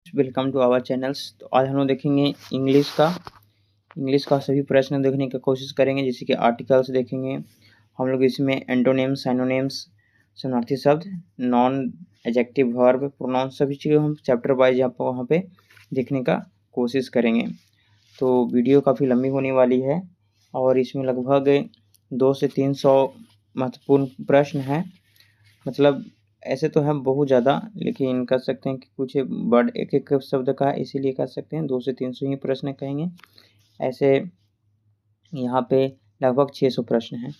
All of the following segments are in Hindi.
Welcome to our channels. तो आज हम लोग देखेंगे इंग्लिश का सभी प्रश्न देखने की कोशिश करेंगे, जैसे कि आर्टिकल्स देखेंगे हम लोग। इसमें एंटोनिम्स, साइनोनिम्स, समानार्थी शब्द, नॉन एडजेक्टिव वर्ब, प्रोनाउन, सभी चीज़ें हम चैप्टर वाइज वहाँ पे देखने का कोशिश करेंगे। तो वीडियो काफ़ी लंबी होने वाली है और इसमें लगभग 200 से 300 महत्वपूर्ण प्रश्न हैं। मतलब ऐसे तो हैं बहुत ज़्यादा, लेकिन कह सकते हैं कि कुछ वर्ड एक एक शब्द का है, इसीलिए कह सकते हैं 200 से 300 ही प्रश्न कहेंगे। ऐसे यहाँ पे लगभग 600 प्रश्न हैं।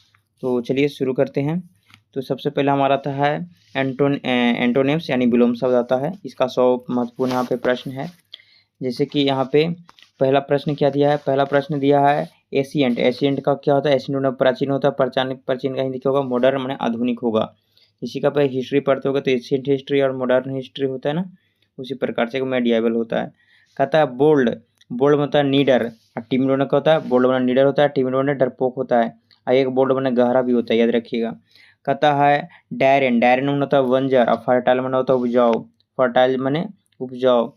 तो चलिए शुरू करते हैं। तो सबसे पहला हमारा आता है एंटोनिम्स यानी विलोम शब्द आता है। इसका 100 महत्वपूर्ण यहाँ पे प्रश्न है। जैसे कि यहाँ पे पहला प्रश्न क्या दिया है? पहला प्रश्न दिया है एशियंट। एशियंट का क्या होता है? एशियंट प्राचीन होता है। प्राचीन का हिंदी क्या होगा? मॉडर्न माने आधुनिक होगा। इसी का पे हिस्ट्री पढ़ते होगा तो एशियंट हिस्ट्री और मॉडर्न हिस्ट्री होता है ना, उसी प्रकार से मेडिएवल होता है। कहता है बोल्ड। बोल्ड मतलब है नीडर, और टिमिड का होता है बोल्ड बना नीडर होता है, टिमिड बना डरपोक होता है, और एक बोल्ड बना गहरा भी होता है, याद रखिएगा। कहता है डायरन। डायरन होता है वंजर, और फर्टाइल मना होता है उपजाऊ। फर्टाइल मने उपजाऊ।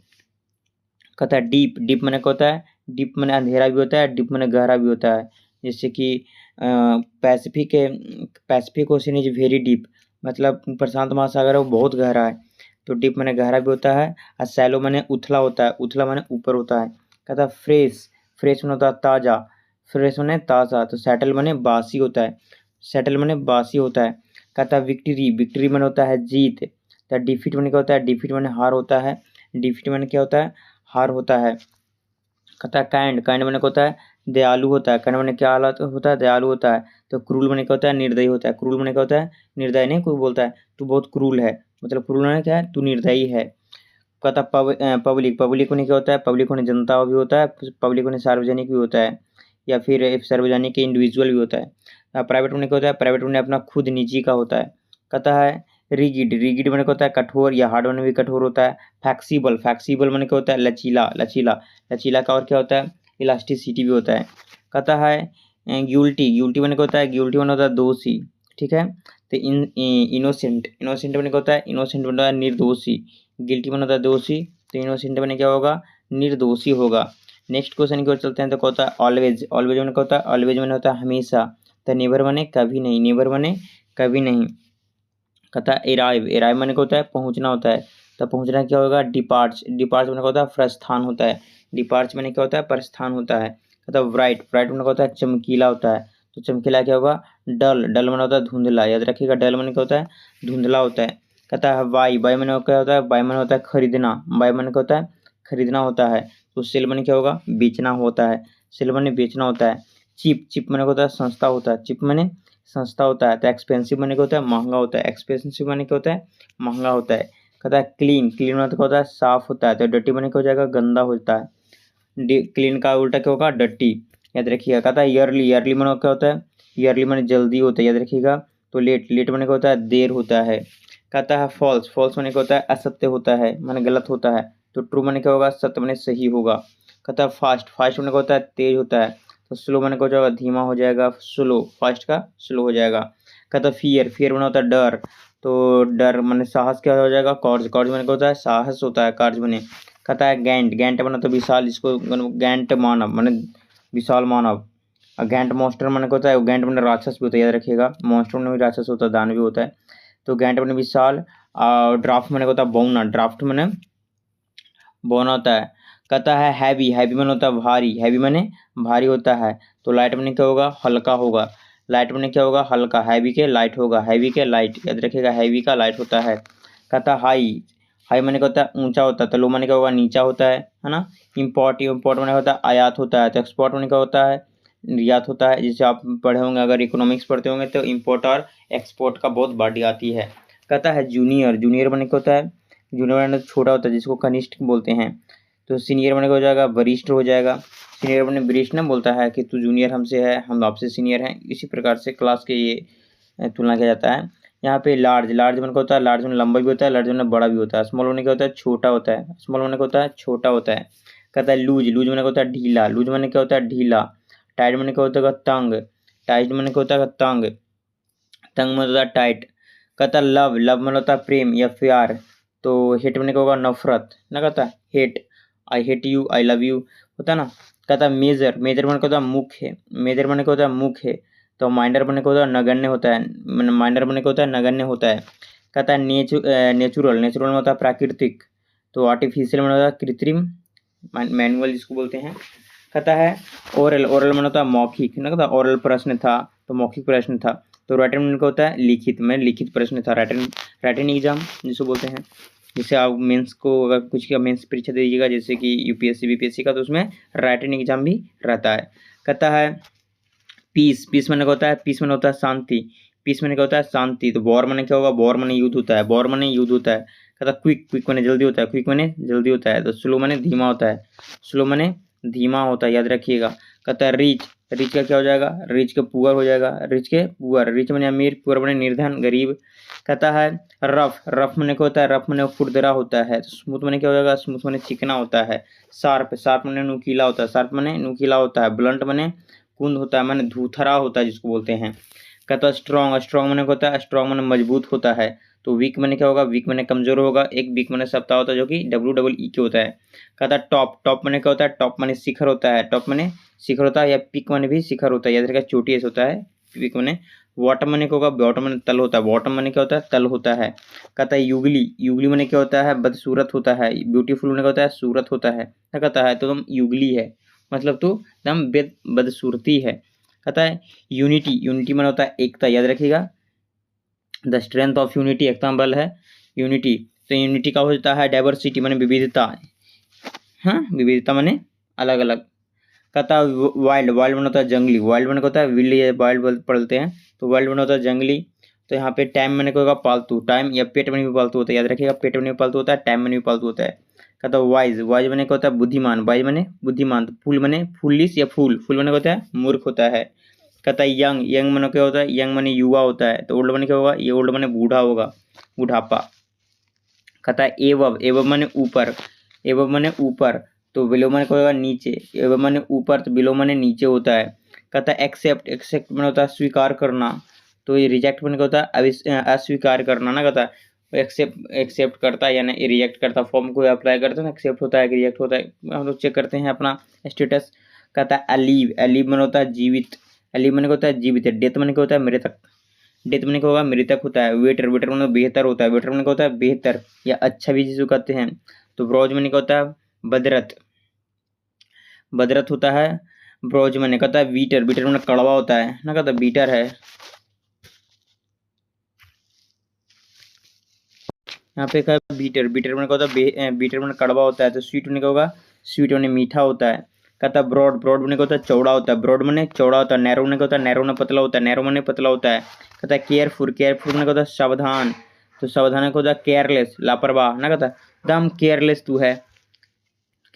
कहता है डीप। डीप मने क्या होता है? डीप मने अंधेरा भी होता है, डीप मने गहरा भी होता है। जैसे कि Pacific ocean is very deep, मतलब प्रशांत महासागर है वो बहुत गहरा है, तो डीप माने गहरा भी होता है। और सैलो माने उथला होता है, उथला माने ऊपर होता है। कहता है फ्रेश। फ्रेश माने होता है ताज़ा, फ्रेश माने ताज़ा। तो सेटल माने बासी होता है, सेटल माने बासी होता है। कहता है विक्ट्री। विक्ट्री माने होता है जीत। तो डिफीट माने क्या होता है? डिफीट माने हार होता है। डिफीट माने क्या होता है? हार होता है। कहता है काइंड। काइंड माने क्या होता है? दयालु होता है। काइंड माने क्या हालत होता है? दयालु होता है। तो क्रूल माने क्या होता है? निर्दयी होता है। क्रूल माने क्या होता है? निर्दयी नहीं कोई बोलता है तू बहुत क्रूल है, मतलब क्रूल माने क्या है? तू निर्दयी है। कहता पब्लिक। पब्लिक होने क्या होता है? पब्लिक होने जनता भी होता है, पब्लिक होने सार्वजनिक भी होता है, या फिर सार्वजनिक इंडिविजुअल भी होता है। प्राइवेट होने क्या होता है? प्राइवेट होने अपना खुद निजी का होता है। कहता है रिगिड। रिगिड माने क्या होता है? कठोर, या हार्ड माने भी कठोर होता है। फ्लेक्सिबल। फ्लेक्सिबल माने क्या होता है? लचीला। लचीला। लचीला का और क्या होता है? इलास्टिसिटी भी होता है। कहता है गिल्टी। गिल्टी माने क्या होता है? गिल्टी माने होता है दोषी, ठीक है। तो इनोसेंट। इनोसेंट माने क्या होता है? इनोसेंट माने होता है निर्दोषी। गिल्टी माने होता है दोषी, तो इनोसेंट माने क्या होगा? निर्दोषी होगा। नेक्स्ट क्वेश्चन की ओर चलते हैं। तो क्या होता है? ऑलवेज। ऑलवेज माने क्या होता है? ऑलवेज माने होता है हमेशा। तो नेवर माने कभी नहीं, नेवर माने कभी नहीं। कहता है एराइव। एराइव माने क्या होता है? पहुंचना होता है। तो पहुंचना क्या होगा? डिपार्च। डिपार्च माने क्या होता है? प्रस्थान होता है। डिपार्च माने क्या होता है? प्रस्थान होता है। कहता है ब्राइट। ब्राइट माने क्या होता है? चमकीला होता है। तो चमकीला क्या होगा? डल। डल माने होता है धुंधला, याद रखिएगा। डल माने क्या होता है? धुंधला होता है। कहता है बाई। बाई माने क्या होता है? बाई माने होता है खरीदना। बाई माने क्या होता है? खरीदना होता है। तो सेल माने क्या होगा? बेचना होता है। सेल माने बेचना होता है। चिप। चिप माने क्या होता है? संस्था होता है। चिप माने संस्था होता है। तो एक्सपेंसिव माने क्या होता है? महंगा होता है। एक्सपेंसिव माने क्या होता है? महंगा होता है। कहता है क्लीन। क्लीन माने क्या होता है? साफ होता है। तो डर्टी माने क्या हो जाएगा? गंदा होता है। क्लीन का उल्टा क्या होगा? डर्टी, याद रखिएगा। कहता है ईयरली। ईयरली माने क्या होता है? ईयरली माने जल्दी होता है, याद रखिएगा। तो लेट। लेट माने क्या होता है? देर होता है। कहता है फॉल्स। फॉल्स माने क्या होता है? असत्य होता है, माने गलत होता है। तो ट्रू माने क्या होगा? सत्य माने सही होगा। कहता है फास्ट। फास्ट माने क्या होता है? तेज होता है। तो स्लो माने क्या हो जाएगा? धीमा हो जाएगा। स्लो, फास्ट का स्लो हो जाएगा। कहता है फियर। फियर माने होता है डर। तो डर माने साहस क्या हो जाएगा? कॉर्ज। कॉर्ज माने क्या होता है? साहस होता है, कार्ज माने। कहता है गैंट। गैंट माने तो विशाल, जिसको गैंट मानव माने विशाल मानव। और गैंट मॉन्स्टर माने क्या होता है? गैंट माने राक्षस भी होता है, याद रखिएगा। मॉन्स्टर माने भी राक्षस होता है, दानव भी होता है। तो गैंट माने विशाल। और ड्राफ्ट माने क्या होता है? बौना। ड्राफ्ट माने बौना होता है। कहता है हैवी। हैवी माने होता है भारी। हैवी माने भारी होता है। तो लाइट माने क्या होगा? हल्का होगा। लाइट माने क्या होगा? हल्का। हैवी के लाइट होगा। हैवी के लाइट, याद रखिएगा। हैवी का लाइट होता है। कहता हाई। हाई माने क्या होता है? ऊंचा होता है। तो लो माने क्या होगा? नीचा होता है ना। इम्पोर्ट। इम्पोर्ट माने होता है आयात होता है। तो एक्सपोर्ट माने क्या होता है? निर्यात होता है। जैसे आप पढ़े होंगे, अगर इकोनॉमिक्स पढ़ते होंगे, तो इम्पोर्ट और एक्सपोर्ट का बहुत बड़ी आती है। कहता है जूनियर। जूनियर माने क्या होता है? जूनियर माने छोटा होता है, जिसको कनिष्ठ बोलते हैं। तो सीनियर माने क्या हो जाएगा? वरिष्ठ हो जाएगा। सीनियर माने वरिष्ठ ना बोलता है कि तू जूनियर हमसे है, हम आपसे सीनियर हैं, इसी प्रकार से क्लास के ये तुलना किया जाता है। यहाँ पे लार्ज। लार्ज माने क्या होता है? लार्ज माने लंबा भी होता है, लार्ज माने बड़ा भी होता है। स्मॉल माने क्या होता है? छोटा होता है। स्मॉल माने क्या होता है? छोटा होता है। कहता है लूज। लूज माने क्या होता है? ढीला। लूज माने क्या होता है? ढीला। टाइट माने क्या होता है? तंग। टाइट माने क्या होता है? तंग। तंग माने होता है टाइट। कहता है लव। लव माने होता है प्रेम या प्यार। तो हेट मैंने क्या होगा नफरत ना, कहता hate, I hate you, I love you होता है ना। कहता मेजर, मेजर मैंने क्या होता है मुख्य, मेजर मैंने क्या होता है मुख्य। तो माइनर मैंने क्या होता है नगण्य होता है, माइनर मैंने क्या होता है नगण्य होता है। कहता है नेचुरल, नेचुरल में होता है प्राकृतिक। तो आर्टिफिशियल में होता है कृत्रिम, मैनुअल जिसको बोलते हैं। कहता है ओरल, ओरल में होता है मौखिक ना, कहता ओरल प्रश्न था तो मौखिक प्रश्न था। तो राइटन में क्या होता है लिखित, में लिखित प्रश्न था, राइटन, राइटन एग्जाम जिसको बोलते हैं। जैसे आप मेंस को अगर कुछ का मेंस परीक्षा दीजिएगा जैसे कि यूपीएससी बीपीएससी का, तो उसमें राइटन एग्जाम भी रहता है। कहता है पीस, पीस मैंने होता है, पीस मैंने होता है शांति, पीस मैंने क्या होता है शांति। तो वॉर मैंने क्या होगा, वॉर मैंने युद्ध होता है, वॉर मैंने युद्ध होता है। कहता क्विक, क्विक मैंने जल्दी होता है, क्विक मैंने जल्दी होता है। तो स्लो मैंने धीमा होता है, स्लो मैंने धीमा होता है, याद रखिएगा। कहता है रिच, रिच का क्या हो जाएगा, रिच के पुअर हो जाएगा, रिच के पुअर, रिच मैंने अमीर, पुअर मैंने निर्धन गरीब। कहता है रफ, रफ मैंने क्या होता है, रफ मैंने खुरदरा होता है। तो स्मूथ मैंने क्या हो जाएगा, स्मूथ मैंने चिकना होता है। शार्प, शार्प मैंने नुकीला होता है, शार्प मैंने नुकीला होता है। ब्लंट मैंने कुंद होता है, मैंने धूथरा होता है जिसको बोलते हैं। कहता है स्ट्रॉन्ग, स्ट्रॉन्ग मैंने होता है, स्ट्रॉन्ग मैंने मजबूत होता है। तो वीक मैंने क्या होगा, वीक मैंने कमजोर होगा। एक वीक मैंने सप्ताह होता है जो कि WEE के होता है। कहता है टॉप, टॉप मैंने क्या होता है, टॉप मैंने शिखर होता है, टॉप मैंने शिखर होता है, या पिक मैंने भी शिखर होता है, याद रखिएगा चोटी ऐसे होता है पिक मैंने। बॉटम मैंने क्या होगा, बॉटम मैंने तल होता है, बॉटम मैंने क्या होता है तल होता है। कहता है युगली, युगली मैंने क्या होता है बदसूरत होता है, ब्यूटीफुल मैंने क्या होता है सूरत होता है। क्या कहता है तो तुम युगली है, मतलब तू एकदम बदसूरती है। कहता है यूनिटी, यूनिटी माना होता है एकता, याद रखिएगा द स्ट्रेंथ ऑफ यूनिटी, एकता में बल है यूनिटी। तो यूनिटी का होता है डाइवर्सिटी माने विविधता, हाँ विविधता माने अलग अलग। कहता है वाइल्ड, वाइल्ड माना होता है जंगली, वाइल्ड माने होता है विल्ड, वाइल्ड पढ़ते हैं तो वाइल्ड माना होता है जंगली। तो यहाँ पे टाइम मैंने होगा पालतू, टाइम या पेट में भी पालतू होता है, याद रखिएगा पेट में भी पालतू होता है, टाइम में भी पालतू होता है। कहता है वाइज, वाइज मैंने क्या होता है बुद्धिमान, वाइज मैंने बुद्धिमान। तो फूल मैंने फुल्लिश या फूल, फूल मैंने होता है मूर्ख होता है। कहता है यंग, यंग मैंने क्या होता है, यंग मैंने युवा होता है। तो ओल्ड मैंने क्या होगा, ये ओल्ड मैंने बूढ़ा होगा, बुढ़ापा। कहता है एवब, एवब मैंने ऊपर, एवब मैंने ऊपर। तो बिलो मैंने क्या होगा नीचे, एवब मैंने ऊपर, तो बिलो मैंने नीचे होता है। कहता है एक्सेप्ट, एक्सेप्ट मैंने होता है स्वीकार करना। तो ये रिजेक्ट मैंने क्या होता है अस्वीकार करना ना। कहता है एक्सेप्ट, एक्सेप्ट करता है यानी रिजेक्ट करता, फॉर्म को अप्लाई करता है ना, एक्सेप्ट होता है कि रिजेक्ट होता है, हम लोग चेक करते हैं अपना स्टेटस। कहता है अलीव, अलीव मैंने होता है जीवित, अलीव मैंने क्या होता है जीवित है। डेथ मैंने क्या होता है मृतक, डेथ मैंने क्या होगा मृतक होता है। वेटर, वेटर मैंने बेहतर होता है, वेटर मैंने क्या होता है बेहतर या अच्छा भी जिसको कहते हैं। तो ब्रॉज मैंने क्या होता है बदरत, बदरत होता है ब्रॉज मैंने। कहता है बीटर, बीटर मैंने कड़वा होता है ना, कहता है बीटर है। यहाँ पे क्या बीटर, बीटर मैंने क्या होता है बीटर मैंने कड़वा होता है। तो स्वीट मैंने क्या होगा, स्वीट मैंने मीठा होता है। कहता है ब्रॉड, ब्रॉड मैंने क्या होता है चौड़ा होता है, ब्रॉड मैंने चौड़ा होता है। नैरो मैंने क्या होता है, नैरो मैंने पतला होता है, नैरो मैंने पतला होता है। कहता है केयरफुल, केयरफुल मैंने क्या होता है सावधान। तो सावधान क्या होता है केयरलेस, लापरवाह ना। कहता है दम केयरलेस तू है,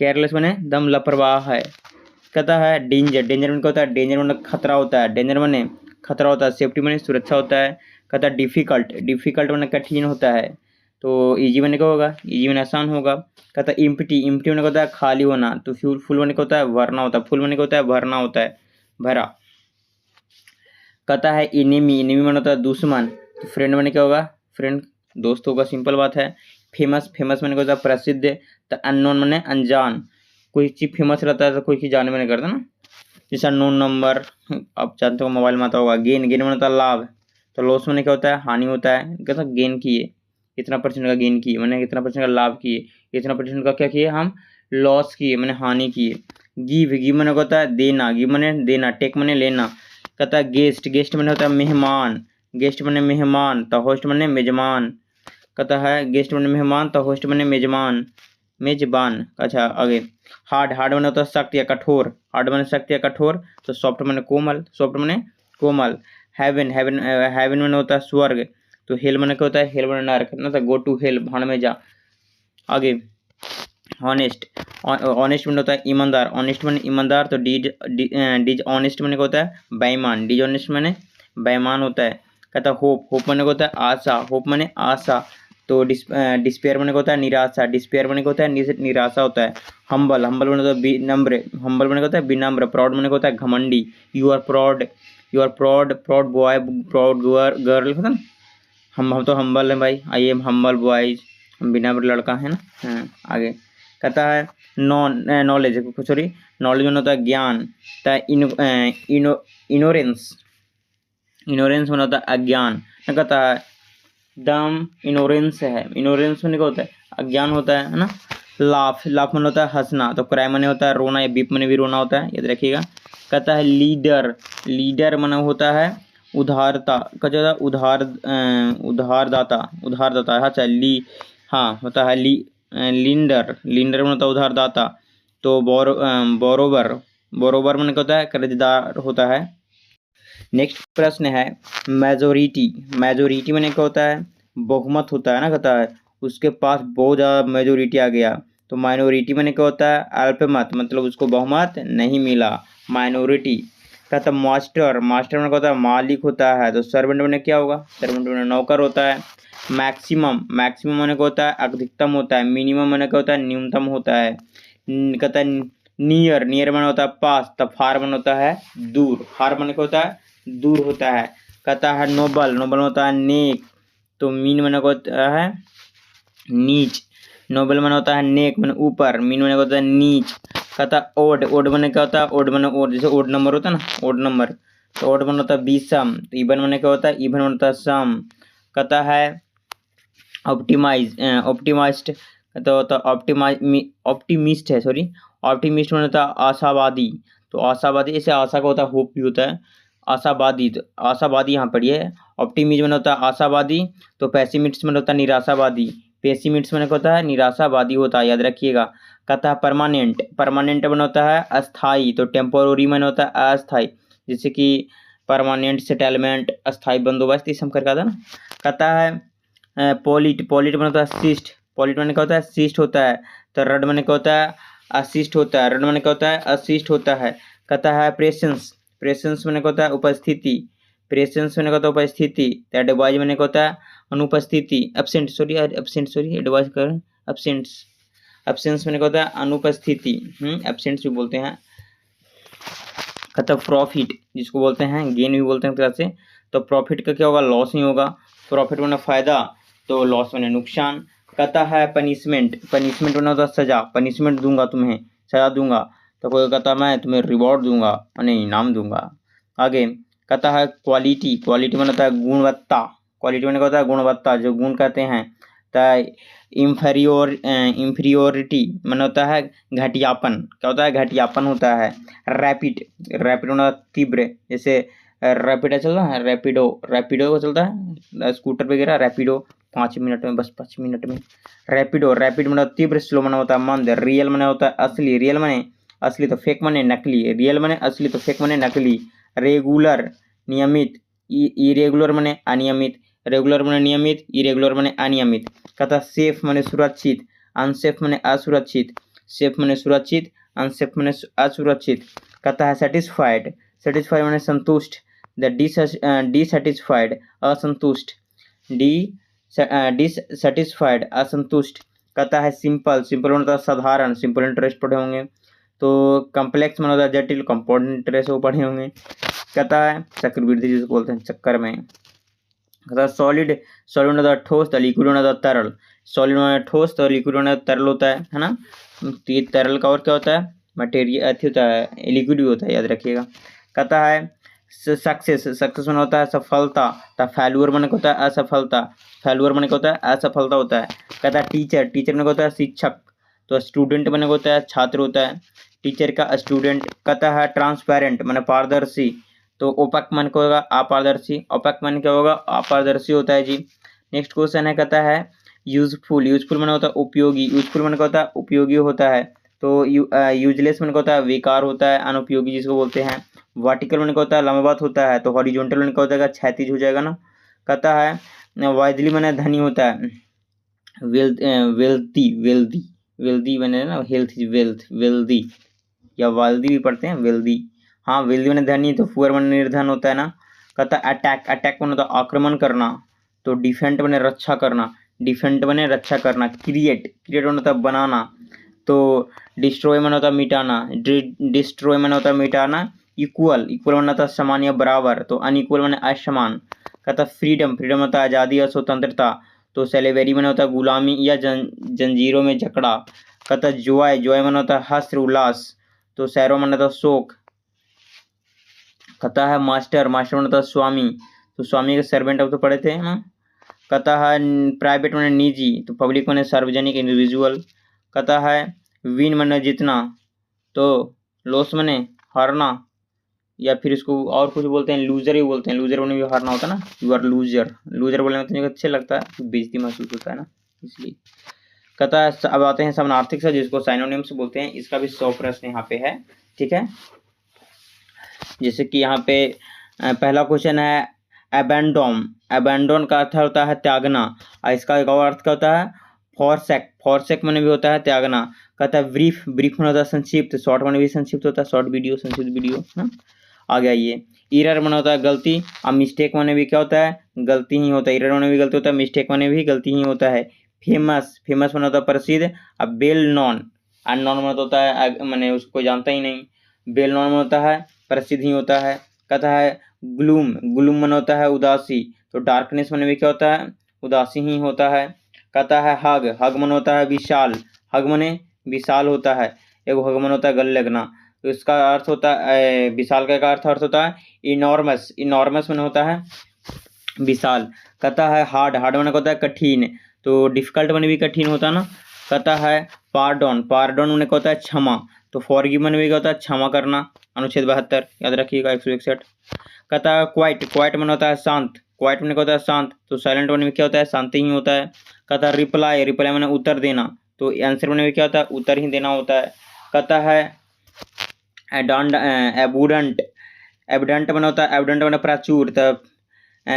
केयरलेस मैंने दम लापरवाह है। कहता है डेंजर, डेंजर में क्या होता है, डेंजर में खतरा होता है, डेंजर में खतरा होता है। सेफ्टी में सुरक्षा होता है। कहता है डिफिकल्ट, डिफिकल्ट में कठिन होता है। तो इजी में क्या होगा, इजी में आसान होगा। कहता है इम्प्टी, इम्प्टी में होता है खाली होना। तो फ्यूल, फुल में क्या होता है भरना होता है, फुल में क्या होता है भरना होता है, भरा। कहता है इनिमी, इनिमी में होता है दुश्मन। तो फ्रेंड में क्या होगा, फ्रेंड दोस्त होगा, सिंपल बात है। फेमस, फेमस मैंने होता है प्रसिद्ध। तो अननोन मैंने अनजान, कोई चीज फेमस रहता है तो कोई चीज जाने में नहीं करता ना, जैसे अननोन नंबर आप जानते हो मोबाइल में आता होगा। गेन, गेन में होता है लाभ। तो लॉस में क्या होता है हानि होता है। कहता है गेन किए, इतना परसेंट का गेन किए मैंने, इतना परसेंट का लाभ किए, इतना परसेंट का क्या किए हम लॉस किए मैंने हानि किए। गिव, गिव मैंने होता है देना, गिव मैंने देना, टेक मैंने लेना। कहता है गेस्ट, गेस्ट मैंने होता है मेहमान, गेस्ट मैंने मेहमान। तो होस्ट मैंने मेजमान। कहता है गेस्ट मैंने मेहमान, तो होस्ट मैंने मेजमान, मेजबान। अच्छा आगे हार्ड, हार्ड मैंने होता है सख्त या कठोर, हार्ड मैंने सख्त या कठोर। तो सॉफ्ट मैंने कोमल, सॉफ्ट मैंने कोमल। हेवन, हेवन, हेवन मैंने होता है स्वर्ग। तो हेल मैंने क्या होता है, हेल मैंने नरक ना। तो गो टू हेल, भाड़ में जा। आगे ऑनेस्ट, ऑनेस्ट मैंने होता है ईमानदार, ऑनेस्ट मैंने ईमानदार। तो डिज ऑनेस्ट मैंने क्या होता है बेईमान, डिज ऑनेस्ट मैंने बेईमान होता है। कहता है होप, होप मैंने क्या होता है आशा, होप मैंने आशा। तो डिस्पेयर मैंने क्या होता है निराशा, डिस्पेयर मैंने क्या होता है निराशा होता है। हम्बल, हम्बल मैंने होता है विनम्र, हम्बल मैंने क्या होता है विनम्र। प्राउड मैंने क्या होता है घमंडी। You are proud, you are proud, proud boy, proud girl होता है ना। हम तो हम्बल है भाई, आई एम हम्बल बॉयज। बिना लड़का है ना। हाँ, आगे कहता है नॉलेज, सॉरी नॉलेज में होता है ज्ञान, इनोरेंस, इनोरेंस में होता है अज्ञान। कहता है दम इनोरेंस है, इनोरेंस में क्या होता है अज्ञान होता है ना। लाफ, लाफ मन होता है हंसना, तो क्राई मने होता है रोना, या बीप मने भी रोना होता है, याद रखिएगा। कहता है लीडर, लीडर मन होता है उधारता, कहता है उधारदाता, उधारदाता, अच्छा ली, हाँ होता है लिंडर, लिंडर मन होता है उधारदाता। तो बोरोबर, बोरोबर मन क्या होता है कर्जदार होता है। नेक्स्ट प्रश्न है मेजोरिटी, मेजोरिटी में क्या होता है बहुमत होता है ना। कहता है उसके पास बहुत ज़्यादा मेजोरिटी आ गया। तो माइनॉरिटी में क्या होता है अल्पमत, मतलब उसको बहुमत नहीं मिला, माइनॉरिटी। कहता है मास्टर, मास्टर में क्या होता है मालिक होता है। तो सर्वेंट में क्या होगा, सर्वेंट में नौकर होता है। मैक्सिमम, मैक्सिमम में क्या होता है अधिकतम होता है। मिनिमम में क्या होता है न्यूनतम होता है। कहता है नियर, नियर मन होता है पास, तब फार मन होता है दूर, फार मन क्या होता है दूर होता है। कहता है नोबल, नोबल में होता है नेक, तो मीन मन होता है नीच, नोबल मन होता है नेक मन ऊपर, मीन मन होता है नीच। कहता है ओड, ओड मन क्या होता है ओड मन ओड, जैसे ओड नंबर होता है ना ओड नंबर, तो ओड मन होता है बीसम। तो इवन मन क्या होता है इवन मन होता है सम। कहता है ऑप्टिमाइज, ऑप्टिमाइज्ड तो होता ऑप्टिमिस्ट है, सॉरी ऑप्टिमिस्ट में होता है आशावादी। तो आशावादी, ऐसे आशा का होता है होप भी होता है, आशावादी। तो आशावादी यहाँ पढ़िए। ऑप्टिमिज्म में होता है आशावादी, तो पेसिमिस्ट में होता है निराशावादी, पेसिमिस्ट में होता है निराशावादी होता है, याद रखिएगा। कहता है परमानेंट, परमानेंट में होता है अस्थाई, तो टेम्पोररी में होता है अस्थाई, जैसे कि परमानेंट सेटलमेंट, अस्थाई बंदोबस्त, इस हम करके आता ना। कहता है पॉलिट, पॉलिट में होता है सिस्ट, पॉलिट में क्या होता है सिस्ट होता है। तो रड में क्या होता है असिस्ट होता है, रड में क्या होता है असिस्ट होता है। कहता है प्रेसेंस, प्रेसेंस में क्या होता है उपस्थिति, प्रेसेंस में क्या होता है उपस्थिति। एडवाइज में क्या होता है अनुपस्थिति, absent sorry, absent sorry advise कर एब्सेंट्स, एब्सेंस में क्या होता है अनुपस्थिति, एब्सेंट्स भी बोलते हैं। कहता है प्रॉफिट, जिसको बोलते हैं गेन भी बोलते हैं तरह से। तो प्रॉफिट का क्या होगा लॉस नहीं होगा, प्रॉफिट में फायदा, तो लॉस में नुकसान। कहता है पनिशमेंट, पनिशमेंट में होता है सजा, पनिशमेंट दूंगा तुम्हें, सजा दूंगा। तो कोई कहता है मैं तुम्हें रिवॉर्ड दूंगा, मैंने इनाम दूंगा। आगे कहता है क्वालिटी, क्वालिटी में होता है गुणवत्ता, क्वालिटी में होता है गुणवत्ता, जो गुण कहते हैं। इंफीरियोरिटी मन होता है घटियापन, क्या होता है घटियापन होता है। रैपिड, रैपिड होना तीव्र, जैसे रैपिडो चल रहा है, रैपिडो, रैपिडो को चलता है स्कूटर वगैरह, रैपिडो 5 मिनट में, बस 5 मिनट में। रैपिडो, रैपिड मन तीव्र, स्लो मन होता है मंद। रियल मन होता है असली, रियल मने असली तो फेक मने नकली, रियल मने असली तो फेक मने नकली। रेगुलर नियमित, इरेगुलर मने अनियमित, रेगुलर मने नियमित, इरेगुलर मने अनियमित। कहता सेफ मने सुरक्षित, अनसेफ मने असुरक्षित, सेफ मने सुरक्षित, अनसेफ मने असुरक्षित। कहता है सेटिस्फाइड, सेटिस्फाइड मने संतुष्ट, द डिससेटिस्फाइड असंतुष्ट, डिससेटिस्फाइड असंतुष्ट। कहता है सिंपल, सिंपल होता है साधारण, सिंपल इंटरेस्ट पढ़े होंगे। तो कम्प्लेक्स में होता है जटिल, कंपाउंड इंटरेस्ट वो पढ़े होंगे। कहता है चक्रवृद्धि जिसको बोलते हैं चक्कर में। कहता है सॉलिड, सॉलिड होता है ठोस, तो लिक्विड होता है तरल, सॉलिड होता ठोस, तो लिक्विड होता है तरल होता है ना। तो ये तरल का और क्या होता है मटेरियल अथी होता है, लिक्विड भी होता है, याद रखिएगा। कहता है सक्सेस, सक्सेस में होता है सफलता, तो फेल्यूर में होता है असफलता, फेल्यूर में होता है असफलता होता है। कहता है टीचर, टीचर में होता है शिक्षक, तो स्टूडेंट में होता है छात्र होता है, टीचर का स्टूडेंट। कहता है ट्रांसपेरेंट मैंने पारदर्शी, तो ओपक मन को होगा अपारदर्शी, ओपक मन क्या होगा अपारदर्शी होता है जी। नेक्स्ट क्वेश्चन है, कहता है यूजफुल, यूजफुल मन होता है उपयोगी, यूजफुल मन का होता है उपयोगी होता है। तो यूजलेस मन का होता है बेकार होता है, अनुपयोगी जिसको बोलते हैं। वर्टिकल मन का होता है लंबवत होता है, तो हॉरिजॉन्टल मन का होता है क्षैतिज हो जाएगा ना। कहता है वाइजली मन धनी होता है, वेल्थी, वेल्थी, वेल्थी बने ना, हेल्थ इज वेल्थ, वेल्दी या वाल्दी भी पढ़ते हैं वेल्दी, हाँ वेल्दी बने धनी, तो पुअर बने निर्धन होता है ना। कहता है अटैक, अटैक बने तो आक्रमण करना, तो डिफेंड बने रक्षा करना, डिफेंड बने रक्षा करना। क्रिएट, क्रिएट होता है बनाना, तो डिस्ट्रॉय मन होता है मिटाना, डिस्ट्रॉय मन होता है मिटाना। इक्वल, इक्वल मन होता है समान या बराबर, तो अनइक्वल मन असमान। कहता है फ्रीडम, फ्रीडम होता है आज़ादी या स्वतंत्रता, तो सेलेवेरी मन होता है गुलामी या जंजीरों में जकड़ा। कहता जॉय, जॉय मन होता है हर्ष उल्लास, तो सैरो मन होता है शोक। कहता है मास्टर, मास्टर मन होता है स्वामी, तो स्वामी के सर्वेंट अब तो पढ़े थे ना। कहता है प्राइवेट मैंने निजी, तो पब्लिक मैंने सार्वजनिक इंडिविजुअल। कहता है विन मैंने जीतना, तो लॉस मैंने हारना, या फिर इसको और कुछ बोलते हैं लूजर ही बोलते हैं, लूजर मैंने भी हारना होता है ना, यू आर लूजर। लूजर बोलने में तो अच्छा लगता है, बेइज्जती महसूस होता है ना, इसलिए। कहता है अब आते हैं समानार्थक से, जिसको साइनोनिम्स बोलते हैं। इसका भी 100 प्रश्न यहाँ पे है, ठीक है। जैसे कि यहाँ पे पहला क्वेश्चन है एबेंडोम। एबेंडोन का अर्थ होता है त्यागना, और इसका एक और अर्थ क्या होता है फॉरसेक। फॉरसेक मैंने भी होता है त्यागना। कहता है ब्रीफ, ब्रीफ में होता है संक्षिप्त, शॉर्ट मैंने भी संक्षिप्त होता है, शॉर्ट वीडियो, संक्षिप्त वीडियो ना। आ गया ये। एरर मैंने होता है गलती, और मिस्टेक मैंने भी क्या होता है गलती ही होता है। एरर मैंने भी गलती होता है, मिस्टेक मैंने भी गलती ही होता है। फेमस, फेमस मैंने होता है प्रसिद्ध, और बेल नॉन, अननोन मैंने होता है मैंने उसको जानता ही नहीं। बेल नॉन में होता है प्रसिद्ध ही होता है। कहता है ग्लूम, ग्लूम मन होता है उदासी, तो डार्कनेस मन भी क्या होता है उदासी ही होता है। कहता है हग, हग मन होता है विशाल, हग मने विशाल होता है। एक हग मन होता है गले लगना, तो इसका अर्थ होता है विशाल का अर्थ होता है इनॉर्मस, इनॉर्मस मन होता है विशाल। कहता है हार्ड, हार्ड मन होता है कठिन, तो डिफिकल्ट मन भी कठिन होता है ना। कहता है पार्डन, पार्डन मन होता है क्षमा, तो फॉरगिव मन भी होता है क्षमा करना। अनुच्छेद 72 याद रखिएगा 161। कहता है क्वाइट, क्वाइट मन होता है शांत, क्वाइट मन होता है शांत, तो साइलेंट मन में क्या होता है शांति ही होता है। कहता है रिप्लाई, रिप्लाई मन उत्तर देना, तो आंसर मन में क्या होता है उत्तर ही देना होता है। कहता है एबुडेंट, एबडेंट मन होता है एबडेंट मन प्रचुर, तब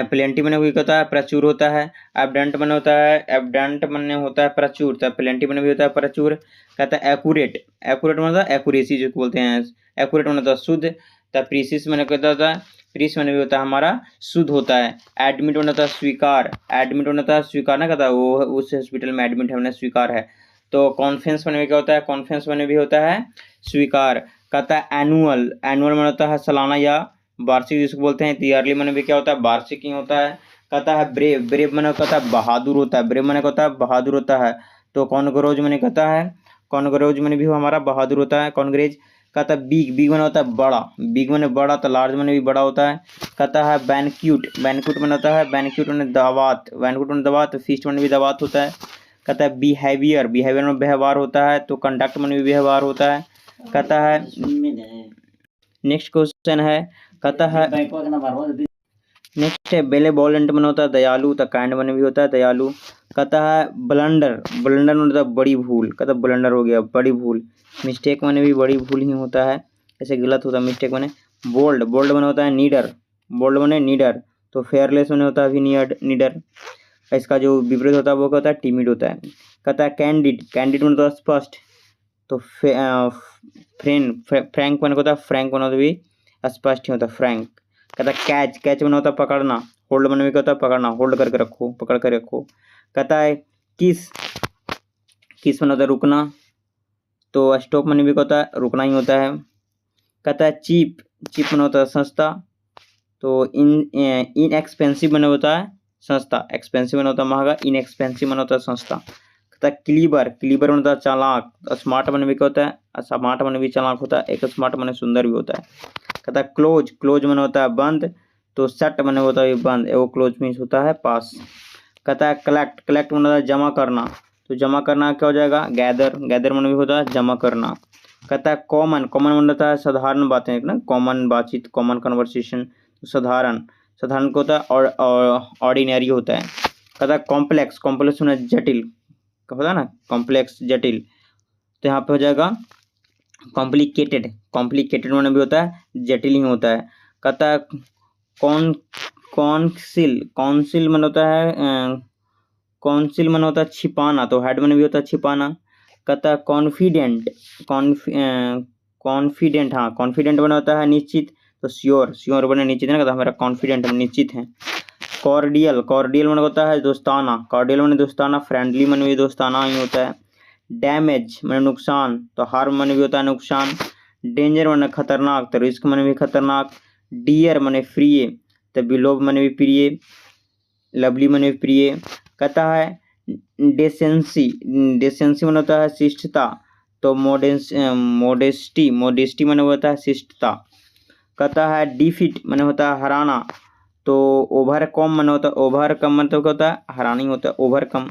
प्लेंटी मन भी होता है प्रचुर होता है। एबडेंट मन होता है एबडेंट मन होता है प्रचुर, तब प्लेंटी मन भी होता है प्रचुर। कहता है एक्यूरेट, एक्यूरेट मन होता है एक्यूरेसी जो बोलते हैं, एक्यूरेट मन होता है शुद्ध, तब प्रीसिस मन कहता था प्रीस मन भी होता है हमारा शुद्ध होता है। एडमिट मन होता है स्वीकार, एडमिट मन होता है स्वीकार ना, कहता है वो उस हॉस्पिटल में एडमिट है मैंने स्वीकार है। तो कॉन्फ्रेंस मन में क्या होता है कॉन्फ्रेंस मन भी होता है स्वीकार। कहता है एनुअल, एनुअल मन होता है सालाना या वार्षिक जिसको बोलते हैं। ईयरली मन भी क्या होता है वार्षिक ही होता है। कहता है ब्रेव, ब्रेव मन कहता है बहादुर होता है, ब्रेव मन कहता है बहादुर होता है। तो कॉन्ग्रोज मन कहता है कॉन्ग्रोज मन भी हमारा बहादुर होता है कॉन्ग्रेज। कहता है बिग, बिग मन होता है बड़ा, बिग मन बड़ा, तो लार्ज मन भी बड़ा होता है। कहता है बैंक्यूट, बैंक्यूट मन होता है बैंक्यूट मन दावत, बैंक्यूट मन दावत, फीस्ट मन भी दावत होता है। कहता है बिहेवियर, बिहेवियर में व्यवहार होता है, तो कंडक्ट मन भी व्यवहार होता है। कहता है नेक्स्ट क्वेश्चन है, कहता है नेक्स्ट है बेलेवोलेंट मन होता है दयालु, तो काइंड मन भी होता है दयालु। कहता है ब्लंडर, ब्लंडर मन होता है बड़ी भूल, कहता है ब्लंडर हो गया बड़ी भूल। मिस्टेक मन भी बड़ी भूल ही होता है, ऐसे गलत होता है मिस्टेक मन। बोल्ड, बोल्ड मन होता है नीडर, बोल्ड मन नीडर, तो फेयरलेस मन होता है भी नीडर। इसका जो विपरीत होता है वो क्या होता है टिमिड होता है। कहता है कैंडिड, कैंडिड मन होता है स्पष्ट, तो फ्रैंक मन होता है फ्रैंक मन होता भी स्पष्ट ही होता है फ्रैंक। कहता है कैच, कैच मन होता है पकड़ना, होल्ड मन भी कहता है पकड़ना, होल्ड करके रखो, पकड़ कर रखो। कहता है किस, किस मन होता है रुकना, तो स्टॉप मन भी कहता है रुकना ही होता है। कहता है चीप, चीप मन होता है सस्ता, तो इनएक्सपेंसिव मन होता है सस्ता, एक्सपेंसिव मन होता है महंगा, इनएक्सपेंसिव मन होता है सस्ता। कहता है क्लीवर, क्लीवर मन होता है चालाक, स्मार्ट मन भी क्या होता है स्मार्ट मन भी चालाक होता है, एक स्मार्ट मन सुंदर भी होता है। कहता है क्लोज, क्लोज मन होता है बंद, तो शट मन होता है बंद, वो क्लोज मीन्स होता है पास। कहता है कलेक्ट, कलेक्ट मन होता है जमा करना, तो जमा करना क्या हो जाएगा गैदर, गैदर मन भी होता है जमा करना। कहता है कॉमन, कॉमन मन होता है साधारण बातें ना, कॉमन बातचीत, कॉमन कन्वर्सेशन, साधारण, साधारण को होता है और ऑर्डिनरी होता है। कहता है कॉम्प्लेक्स, कॉम्प्लेक्स होना जटिल होता है ना, कॉम्प्लेक्स जटिल, तो यहाँ पे हो जाएगा कॉम्प्लिकेटेड, कॉम्प्लिकेटेड मन भी होता है जटिल ही होता है। कहता है कौंसिल, कौंसिल मन होता है कौंसिल मन होता है छिपाना, तो हेड मन भी होता है छिपाना। कहता है कॉन्फिडेंट, कॉन्फिडेंट, हाँ कॉन्फिडेंट बना होता है निश्चित, तो श्योर, श्योर बने निश्चित है ना, कहता हमारा कॉन्फिडेंट हम निश्चित हैं। कॉर्डियल, कॉर्डियल मन होता है दोस्ताना, कॉर्डियल मन दोस्ताना, फ्रेंडली मन भी दोस्ताना ही होता है। डैमेज मन नुकसान, तो हार्म मन भी होता है नुकसान। डेंजर मन खतरनाक, तो रिस्क मन भी खतरनाक। डियर मन प्रिय, तो बिलोव मन भी प्रिय, लवली मन भी प्रिय। कहता है डेसेंसी, डेसेंसी मन होता है शिष्टता, तो मोडेस्टी, मोडेस्टी मन होता है शिष्टता। कहता है डिफीट मन होता है हराना, तो ओवरकम मन होता है, ओवरकम मतलब क्या होता है, हरानी होता है, ओवरकम।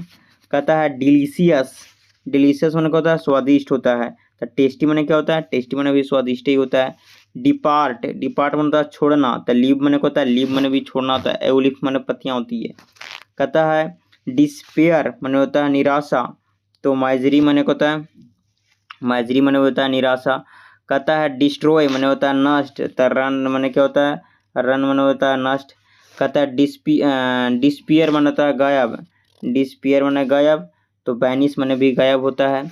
कहता है डिलीशियस, डिलीशियस मन होता है स्वादिष्ट होता है, तो टेस्टी मन क्या होता है, टेस्टी मन भी स्वादिष्ट ही होता है। डिपार्ट, डिपार्ट मन होता है छोड़ना, तो लीव मन होता है, लीव मन भी छोड़ना होता है, एवलिफ मन पत्तियाँ होती है। कहता है डिस्पेयर मन होता है निराशा, तो माइजरी मन होता है, माइजरी मन होता है निराशा। कहता है डिस्ट्रॉय मन होता है नष्ट, तो रन मन क्या होता है, रन मन होता है नष्ट। कहता है डिस्पियर मन होता है गायब, डिस्पियर मन गायब, तो वैनिश मन भी गायब होता है।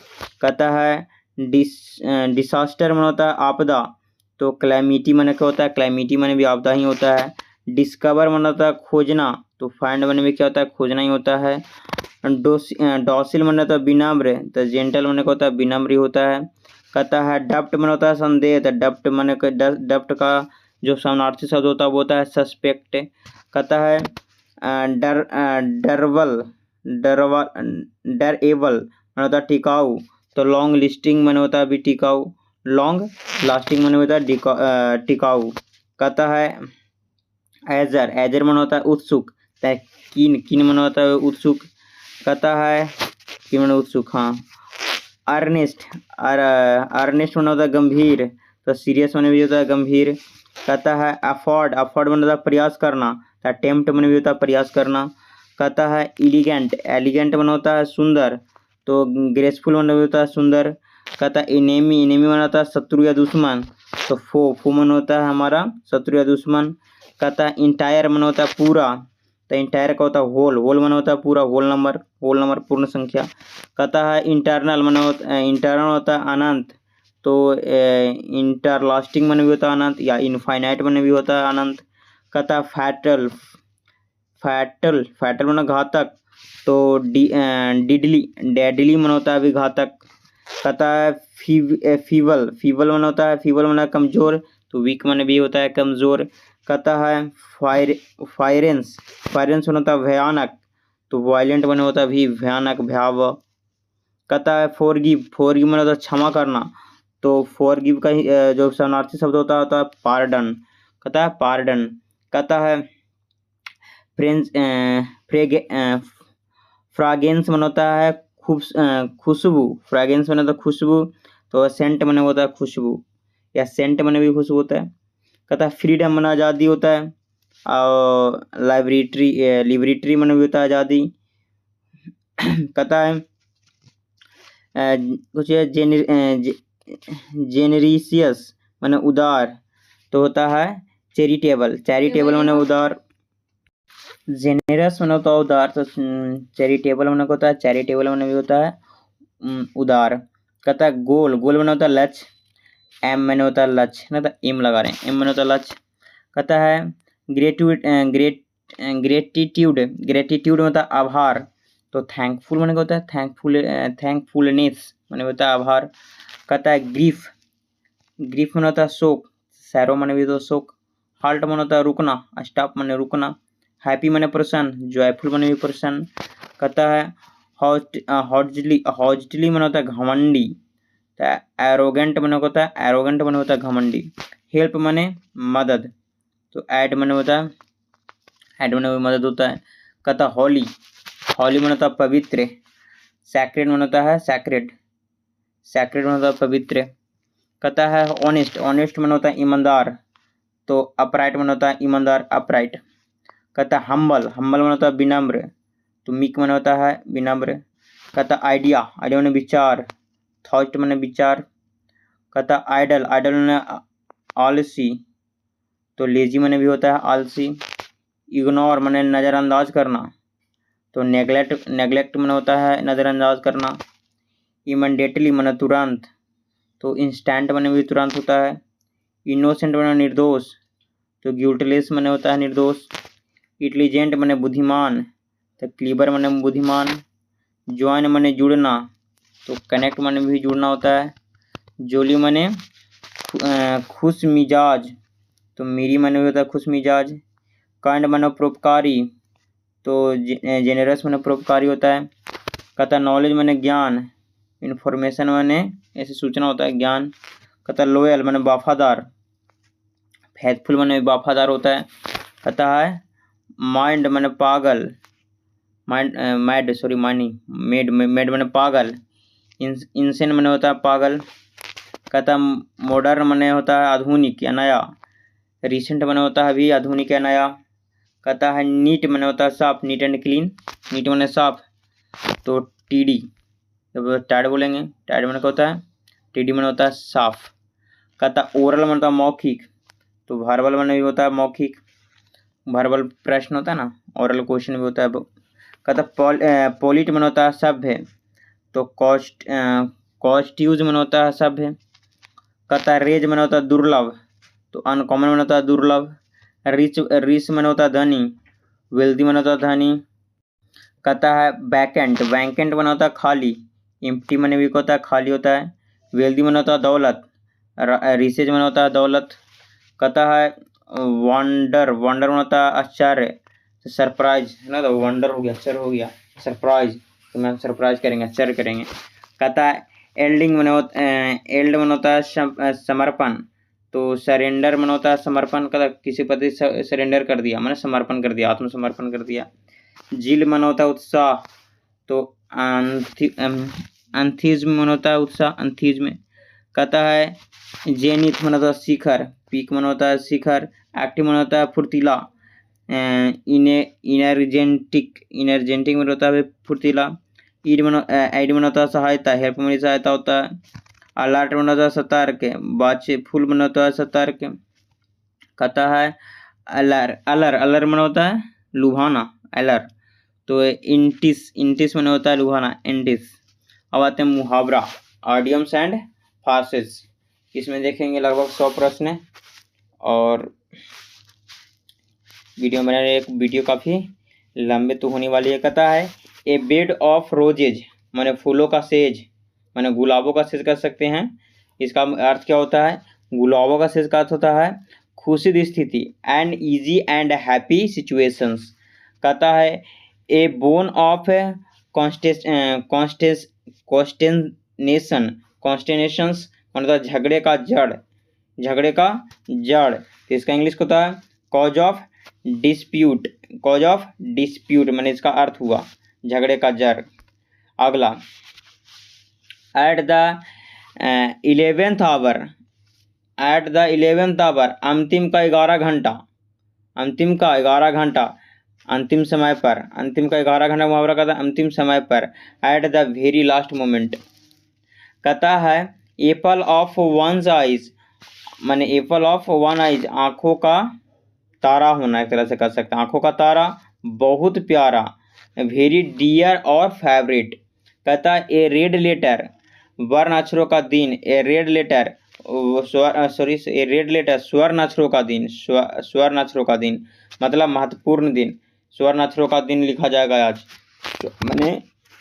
कहता है डिसास्टर मन होता है आपदा, तो क्लैमिटी मन क्या होता है, क्लैमिटी मन भी आपदा ही होता है। डिस्कवर मन होता है खोजना, तो फाइंड मन भी क्या होता है, खोजना ही होता है। डॉसिल मन होता है विनम्र, तो जेंटल मन का होता है विनम्र ही होता है। कहता है डप्ट मन होता है संदेह, तो डप्ट मन डप्ट का जो समानार्थी शब्द होता है वो होता है सस्पेक्ट। कहता है डरवल, डरेबल मन होता है टिकाऊ, तो लॉन्ग लिस्टिंग मन होता है भी टिकाऊ, लॉन्ग लास्टिंग मन होता है टिकाऊ। कहता है एजर, एजर मन होता है उत्सुक, कीन, कीन मन होता है उत्सुक। कहता है कीन मन उत्सुक, हाँ। अर्नेस्ट, अर्नेस्ट मन होता है गंभीर, तो सीरियस मन भी होता है गंभीर। कहता है अफोर्ड, अफोर्ड मन होता है प्रयास करना, तो अटेम्प्ट मन भी होता है प्रयास करना। कहता है एलिगेंट, एलिगेंट मन होता है सुंदर, तो ग्रेसफुल मन भी होता है सुंदर। कहता है इनेमी, इनेमी मन होता है शत्रु या दुश्मन, तो फो मन होता है हमारा शत्रु या दुश्मन। कहता है इंटायर मन होता है पूरा, तो इंटायर का होता है होल, होल मन होता है पूरा, होल नंबर पूर्ण संख्या। कहता है इंटरनल मन होता है, इंटरनल होता है अनंत, तो इंटरलास्टिंग मन भी होता है अनंत, या इनफाइनाइट मन भी होता है अनंत। कहता है फैटल, फैटल, फैटल मन घातक, तो डिडली, डेडली मन होता है भी घातक। कहता है फीवल, फीवल मन होता है, फीवल मन कमजोर, तो वीक मन भी होता है कमजोर। कहता है फायरेंस, फायरेंस मन होता है भयानक, तो वायलेंट मन होता है भी भयानक, भयावह। कहता है फॉरगिव, फॉरगिव मन होता है क्षमा करना, तो फॉरगिव का जो समानार्थी शब्द होता है पार्डन। कहता है पार्डन। कहता है फ्रेगेंस मन होता है खुशबू, फ्रेगेंस मन होता है खुशबू, तो सेंट मन होता है खुशबू, या सेंट मन भी खुशबू होता है। कहता है फ्रीडम मन आज़ादी होता है, और लिबरेटरी मन भी होता है आज़ादी। कहता है कुछ जेनरिशियस मन उदार, तो होता है चैरिटेबल, चैरिटेबल मन उदार। जेनरस मन होता है उदार, तो चैरिटेबल मन होता है, चैरिटेबल मन भी होता है उदार। कहता है गोल, गोल मन होता है लक्ष्य, एम मन होता है लक्ष्य ना, तो एम लगा रहे हैं, एम मन होता है लक्ष्य। कहता है ग्रेटिट्यूड, ग्रेटिट्यूड होता है आभार, तो थैंकफुल मन होता है थैंकफुलनेस मन होता है आभार। कहता है ग्रीफ, ग्रीफ मन होता है शोक, सैरो मन भी तो शोक। हाल्ट मन होता है रुकना, स्टॉप मन रुकना। हैप्पी मन प्रसन्न, जॉयफुल मन भी प्रसन्न। कहता है हॉजली मन होता है घमंडी, तो एरोगेंट मन होता है, एरोगेंट मन होता है घमंडी। हेल्प मने मदद, तो ऐड मन होता है, ऐड मन भी मदद होता है। कहता हॉली, हॉली मन होता है पवित्र। सैक्रेड मन होता है सैक्रेड, सैक्रेड मन होता है पवित्र। कहता है ऑनेस्ट, ऑनेस्ट मन होता है ईमानदार, तो अपराइट मन होता है ईमानदार, अपराइट। कहता है हम्बल, हम्बल मन होता है विनम्र, तो मीक मन होता है विनम्र। कहता है आइडिया, आइडिया मन विचार, थॉट मन विचार। कहता है आइडल, आइडल मन आलसी, तो लेजी मन भी होता है आलसी। इग्नोर मन नज़रअंदाज करना, तो नेगलेक्ट, नेगलेक्ट मन होता है नज़रअंदाज करना। इमीडिएटली मन तुरंत, तो इंस्टेंट मन भी तुरंत होता है। इनोसेंट मन निर्दोष, तो गिल्टलेस मन होता है निर्दोष। इंटेलिजेंट मन बुद्धिमान, तो क्लीवर मन बुद्धिमान। ज्वाइन मन जुड़ना, तो कनेक्ट मन भी जुड़ना होता है। जोली मन खुश मिजाज, तो मेरी मन भी होता है खुश मिजाज। काइंड मन परोपकारी, तो जेनरस मैंने परोपकारी होता है। कहता नॉलेज मैंने ज्ञान, इन्फॉर्मेशन मैंने ऐसे सूचना होता है ज्ञान। कहता लॉयल मैंने वफादार, फेथफुल मैंने वफादार होता है। कहता है माइंड मैंने पागल, मैड मैंने पागल। इंसेन मैंने होता है पागल। कहता मॉडर्न मैंने होता है आधुनिक या नया। रिसेंट मैंने होता है अभी आधुनिक या नया। कहता है नीट मैंने होता है साफ, नीट एंड क्लीन, नीट मैंने साफ। तो टीडी जब टाइड बोलेंगे, टाइड मैंने क्या होता है, टीडी मैंने होता है साफ। कहता ओरल मैंने होता है मौखिक, तो वर्बल मैंने भी होता है मौखिक, वर्बल प्रश्न होता है ना, ओरल क्वेश्चन भी होता है। कहता पॉलिट मैंने होता है सभ्य, तो कॉस्ट्यूज मैंने होता है सभ्य। कहता है रेज मैंने होता है दुर्लभ, तो अनकॉमन मैंने होता है दुर्लभ। रिच मैंने होता है धनी, वेल्दी मैंने होता है धनी। कहता है वैकेंट, वैकेंट मैंने होता है खाली, एम्प्टी मैंने भी होता है खाली होता है। वेल्दी मैंने होता है दौलत, रिचेज मैंने होता है दौलत। कहता है वंडर, वंडर मैंने होता है आश्चर्य, सरप्राइज है ना, तो वंडर हो गया, आश्चर्य हो गया, सरप्राइज, तो मैं सरप्राइज करेंगे, आश्चर्य करेंगे। कहता है एल्डिंग मैंने होता एल्ड मैंने होता है समर्पण, तो सरेंडर मैंने होता है समर्पण। कहता किसी प्रति सरेंडर कर दिया, मैंने समर्पण कर दिया, आत्मसमर्पण कर दिया। जिल मैंने होता है उत्साह, तो अंथिज्म मैंने होता है उत्साह, अंथिज्म। कहता है जेनिथ मैंने होता है शिखर, पीक मैंने होता है शिखर। एक्टिव मैंने होता है फुर्तीला, इनर्जेटिक, इनर्जेटिक मैंने होता है फुर्तीला। एड मैंने होता है सहायता, हेल्प मैंने सहायता होता है। अलर्ट मैंने होता है सतर्क, बाचे फुल मैंने होता है सतर्क। कहता है अलर, अलर, अलर मैंने होता है लुभाना, अलर। तो इंटिस, इंटिस मैंने होता है लुभाना, इंटिस। अब आते हैं मुहावरा, ऑडियम्स एंड फार्सेस। इसमें देखेंगे लगभग 100 प्रश्न, और वीडियो बनाने, एक वीडियो काफ़ी लंबे तो होने वाली है। कहता है ए बेड ऑफ रोजेज माने फूलों का सेज, माने गुलाबों का सेज कर सकते हैं। इसका अर्थ क्या होता है, गुलाबों का सेज का अर्थ होता है खुशी स्थिति, and easy and happy situations. कहता है ए बोन ऑफ कॉन्स्टेनेशंस मतलब झगड़े का जड़, झगड़े का जड़। तो इसका इंग्लिश होता है cause of dispute, cause of dispute मैंने इसका अर्थ हुआ झगड़े का जड़। अगला at the 11th hour, at the 11th hour अंतिम का 11 घंटा, अंतिम का 11 घंटा, अंतिम समय पर, अंतिम का 11 घंटा मुहावरा कहता है अंतिम समय पर। At the very last moment. कहता है एप्पल ऑफ वंस आइज माने एप्पल ऑफ वन आइज आँखों का तारा होना, एक तरह से कर सकते हैं आँखों का तारा, बहुत प्यारा, वेरी डियर और फेवरेट। कहता है ए रेड लेटर वर्ण अक्षरों का दिन, a red letter a red letter स्वर्ण अक्षरों का दिन, स्वर्ण अक्षरों का दिन मतलब महत्वपूर्ण दिन, स्वर्ण अक्षरों का दिन लिखा जाएगा आज, माने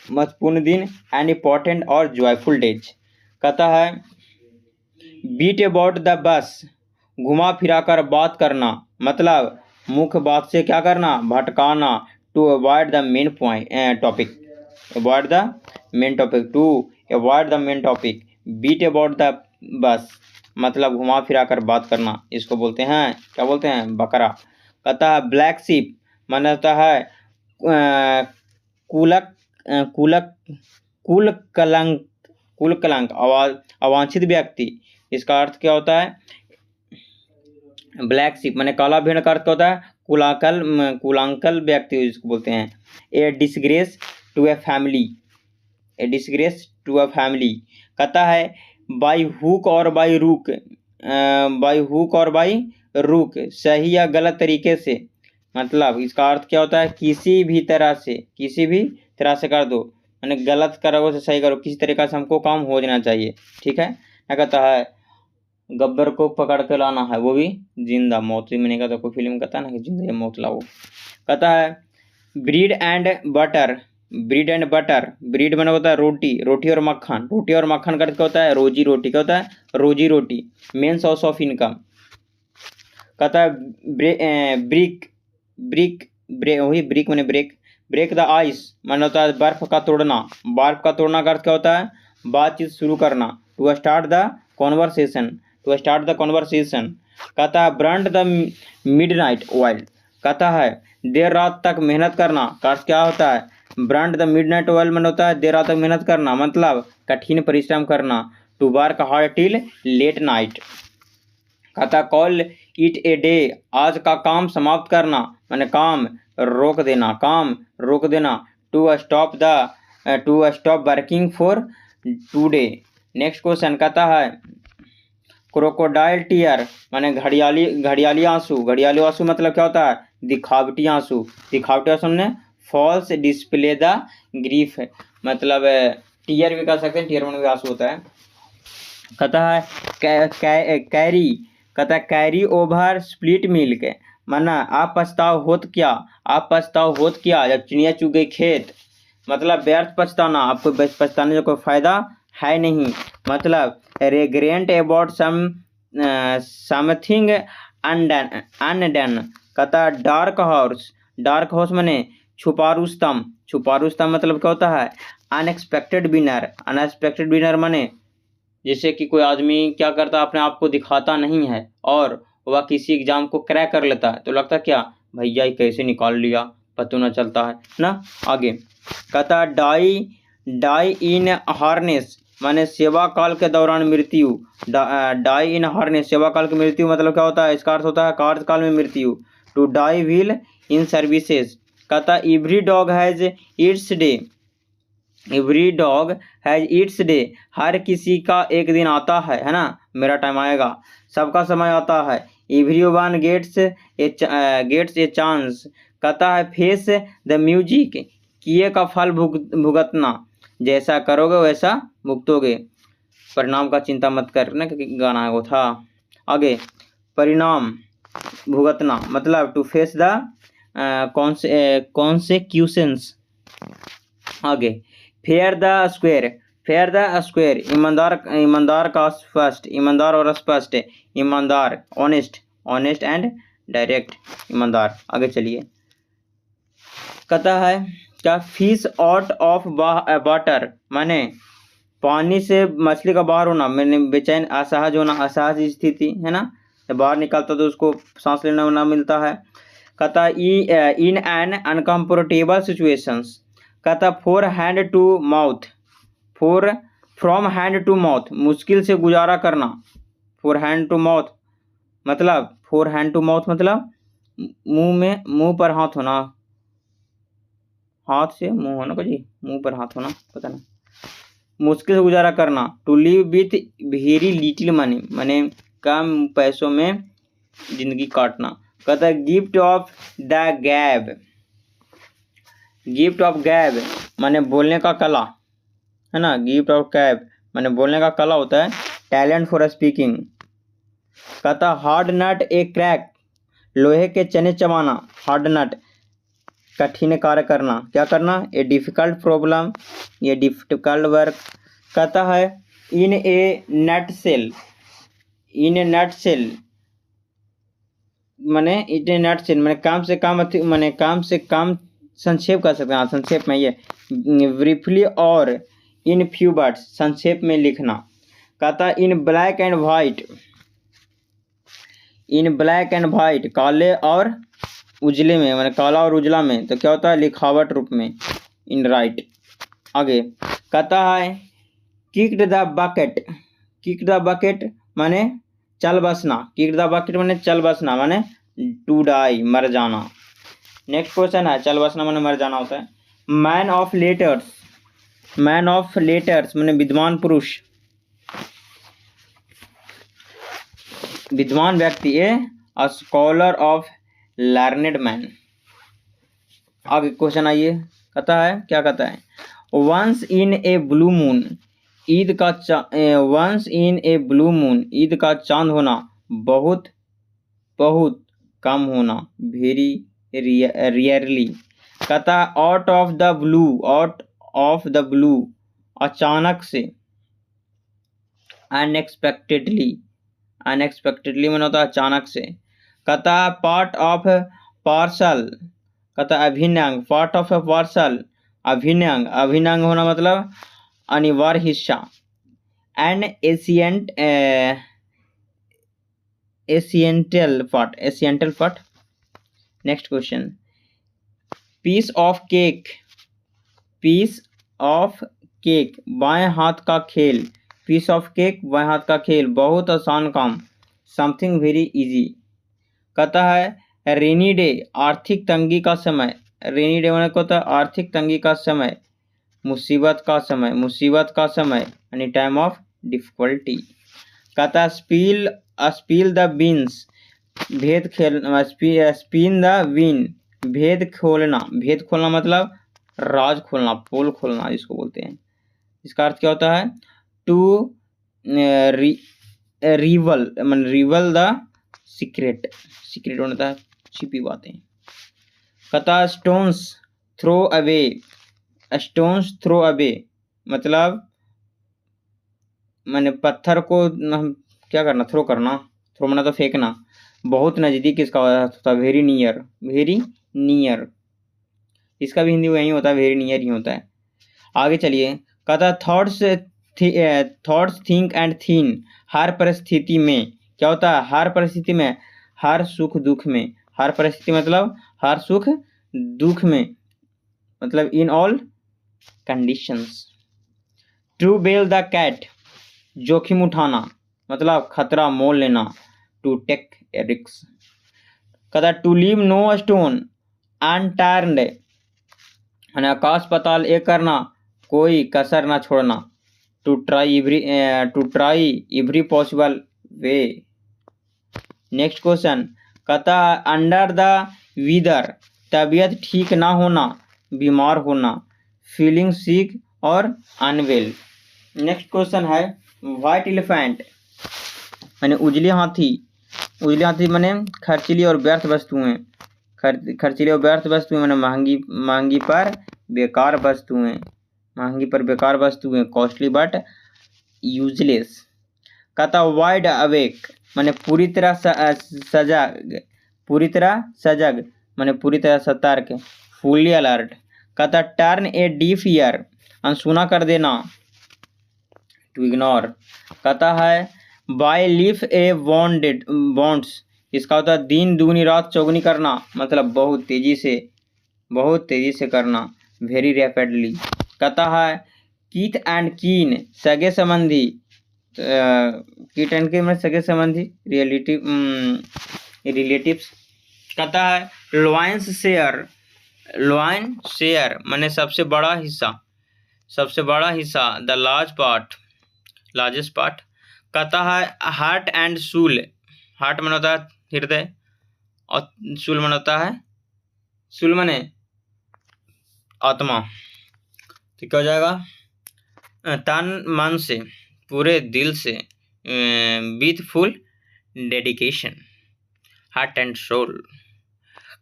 महत्वपूर्ण दिन, एंड इम्पॉर्टेंट और जॉयफुल डेज। कहता है बीट अबाउट द बस घुमा फिरा कर बात करना, मतलब मुख्य बात से क्या करना, भटकाना। To avoid the main point topic, avoid the main topic, to avoid the main topic. Beat about the bush मतलब घुमा फिरा कर बात करना, इसको बोलते हैं क्या बोलते हैं, बकरा। कहता है ब्लैक शिप माना होता है कुलक कुलक कुल कलंक, कुल कलंक अवांछित व्यक्ति। इसका अर्थ क्या होता है, ब्लैक शिप माने काला भेड़ का अर्थ क्या होता है, कुलाकल, कुलांकल व्यक्ति इसको बोलते हैं। A disgrace to a family, a disgrace to a family. कहता है बाई हुक और बाई रुक, बाई हुक और बाई रुक सही या गलत तरीके से, मतलब इसका अर्थ क्या होता है किसी भी तरह से, किसी भी तरह से कर दो, मैंने गलत करो से सही करो, किसी तरीका से हमको काम हो जाना चाहिए, ठीक है। क्या कहता है गब्बर को पकड़ के लाना है वो भी जिंदा, मौत भी मैंने कहा कोई फिल्म कहता है ना कि जिंदा मौत लाओ। कहता है breed and butter, breed and butter, breed मैंने होता है रोटी, रोटी और मक्खन, रोटी और मक्खन का अर्थ क्या होता है रोजी रोटी, क्या होता है रोजी रोटी, मेन सोर्स ऑफ इनकम। कहता है ब्रिक, ब्रिक वही ब्रिक मैंने ब्रेक, ब्रेक द आइस माने होता है बर्फ का तोड़ना। बर्फ का तोड़ना का अर्थ क्या होता है? बातचीत शुरू करना। To start the conversation, to start the conversation. कहता है ब्रंट द मिडनाइट ऑयल, कहता है देर रात तक मेहनत करना का अर्थ क्या होता है? ब्रंट द मिडनाइट ऑयल मन होता है देर रात तक मेहनत करना, मतलब कठिन परिश्रम करना। To work hard till late night, कहता कॉल इट ए डे, आज का काम समाप्त करना माने काम रोक देना, काम रोक देना। To stop working for today. Next question कहता है क्रोकोडाइल टीयर माने घड़ियाली आंसू। घड़ियाली आंसू मतलब क्या होता है? दिखावटी आंसू। दिखावटी आंसू ने फॉल्स डिस्प्ले द ग्रीफ, मतलब टीयर भी कह सकते हैं, टीयर में भी आंसू होता है। कहता है कैरी, कहता है कैरी ओवर स्प्लिट मिल्क, माना आप पछताओ होत क्या, आप पछताओ होत क्या जब चिड़िया चुग गई खेत, मतलब व्यर्थ पछताना, आपको पछताने से कोई फायदा है नहीं। मतलब रेग्रेंट अबाउट समथिंग अनडन। कहता डार्क हॉर्स, डार्क हॉर्स माने छुपा रुस्तम। छुपा रुस्तम मतलब क्या होता है? Unexpected winner. अनएक्सपेक्टेड विनर माने जैसे कि कोई आदमी क्या करता है, अपने आप को दिखाता नहीं है और वह किसी एग्जाम को क्रैक कर लेता है, तो लगता क्या भैया ये कैसे निकाल लिया, पता न चलता है ना। आगे कहता डाई इन हार्नेस माने सेवा काल के दौरान मृत्यु। डाई इन हार्नेस सेवा काल की मृत्यु मतलब क्या होता है? इसका अर्थ होता है कार्यकाल में मृत्यु। To die while in services, कहता every dog has its day, every dog has its day, हर किसी का एक दिन आता है ना, मेरा टाइम आएगा, सबका समय आता है। एवरीवन गेट्स ए चांस, कहता है फेस द म्यूजिक, किए का फल भुगतना, जैसा करोगे वैसा भुगतोगे, परिणाम का चिंता मत करना, गाना है वो था। आगे परिणाम भुगतना मतलब टू फेस द कॉन्सिक्वेंसेस। आगे fair the square, fair the square ईमानदार का स्पष्ट, ईमानदार और स्पष्ट, ईमानदार ऑनेस्ट, ऑनेस्ट एंड डायरेक्ट, ईमानदार। आगे चलिए कहता है क्या फिश आउट ऑफ वाटर माने पानी से मछली का बाहर होना, मैंने बेचैन असहज होना, असहज स्थिति है ना, तो बाहर निकलता तो उसको सांस लेना ना मिलता है। कहता इन एन अनकम्फर्टेबल सिचुएशंस, कहता for hand to mouth, for from hand to mouth मुश्किल से गुजारा करना। फोर हैंड टू माउथ मतलब फोर हैंड टू माउथ मतलब मुंह पर हाथ होना, हाथ से मुंह होना जी, मुंह पर हाथ होना, पता ना, मुश्किल से गुजारा करना। To live with very little money माने कम पैसों में जिंदगी काटना। कहता gift of the gab, gift of gab माने बोलने का कला है ना, गिफ्ट ऑफ गैब माने बोलने का कला होता है, टैलेंट फॉर स्पीकिंग। कहता हार्ड नट ए क्रैक, लोहे के चने चबाना, हार्ड नट कठिन कार्य करना, क्या करना? ए डिफिकल्ट प्रॉब्लम, ये डिफिकल्ट वर्क। कहता है इन ए नट सेल, इन ए नट सेल माने इन ए नट सेल माने काम से काम माने काम से काम संक्षेप कर सकते हैं, संक्षेप में ये ब्रीफली और इन फ्यू वर्ड्स संक्षेप में लिखना। कहता in black and white, in black and white काले और उजले में माने काला और उजला में, तो क्या होता है? लिखावट रूप में, इन राइट। आगे कहता है kicked the bucket, kick the bucket माने चल बसना, किक द बकेट माने चल बसना माने टू डाई मर जाना। नेक्स्ट क्वेश्चन है चल बसना माने मर जाना होता है। Man of letters, man of letters माने विद्वान पुरुष, विद्वान व्यक्ति, a scholar of learned man. आगे क्वेश्चन आइए कहता है क्या कहता है once in a blue moon, Eid का once in a blue moon Eid का चांद होना, बहुत बहुत कम होना, वेरी रियरली। कहता out of the blue, out of the blue अचानक से, अनएक्सपेक्टेडली, अनएक्सपेक्टेडली मन होता है अचानक से। कहता पार्ट ऑफ पार्सल, कहता अभिन्न अंग, पार्ट ऑफ ए पार्सल, अभिन्न अंग, अभिन्न अंग होना मतलब अनिवार्य हिस्सा। An essential essential part, essential part. Next question, piece of cake, piece of cake, बाएं हाथ का खेल, पीस ऑफ केक बाएं हाथ का खेल, बहुत आसान काम, समथिंग वेरी इजी। कहता है रेनी डे, आर्थिक तंगी का समय, रेनी डे मैंने कहता है आर्थिक तंगी का समय, मुसीबत का समय, मुसीबत का समय यानी टाइम ऑफ डिफिकल्टी। कहता है स्पील, स्पील द बीन्स, भेद खेल, स्पिन द विन, भेद खोलना, भेद खोलना मतलब राज खोलना, पोल खोलना जिसको बोलते हैं। इसका अर्थ क्या होता है, टू रिवल, मतलब रिवल द सीक्रेट, सीक्रेट होता है छिपी बातें। कहता stone's throw away, stone's throw away मतलब मैंने पत्थर को क्या करना, थ्रो करना, थ्रो मना तो फेंकना, बहुत नज़दीक इसका होता है, वेरी नियर, वेरी नियर, इसका भी हिंदी में यही होता है, वेरी नियर ही होता है। आगे चलिए, कहता thoughts, thoughts thick and thin, हर परिस्थिति में, क्या होता है हर परिस्थिति में, हर सुख दुख में, हर परिस्थिति मतलब हर सुख दुख में, मतलब in all conditions. To bell the cat, जोखिम उठाना मतलब खतरा मोल लेना, टू टेक ए रिस्क। कहता to leave no stone unturned, आकाश पाताल एक करना, कोई कसर ना छोड़ना, to try every possible way. Next question, कहता अंडर द वीदर, तबीयत ठीक ना होना, बीमार होना, फीलिंग सिक और अनवेल। नेक्स्ट क्वेश्चन है व्हाइट एलिफेंट माने उजली हाथी, उजली हाथी माने खर्चीली और व्यर्थ वस्तुएं, खर्चीली और व्यर्थ वस्तुएं माने महंगी, महंगी पर बेकार वस्तुएं, महंगी पर बेकार वस्तुएं, कॉस्टली बट यूजलेस। कहता वाइड अवेक माने पूरी तरह सजग, पूरी तरह सजग माने पूरी तरह सतर्क, फुली अलर्ट। कहता टर्न ए डीफ ईयर, अनसुना कर देना, टू इग्नोर। कहता है by leaf A bonded bonds, इसका होता है दिन दुगनी रात चौगनी करना, मतलब बहुत तेजी से, बहुत तेजी से करना, वेरी रैपिडली। कहता है कीथ एंड कीन, सगे संबंधी, कीथ एंड कीन में सगे संबंधी, रिलेटिव्स। कहता है लॉयंस शेयर, लॉयन शेयर माने सबसे बड़ा हिस्सा, सबसे बड़ा हिस्सा, the large part, largest part. कहता है हार्ट एंड सूल, हार्ट मन होता है हृदय और सूल मन होता है, सूल मने आत्मा, तो क्या हो जाएगा तन मन से, पूरे दिल से, with full dedication, heart and soul.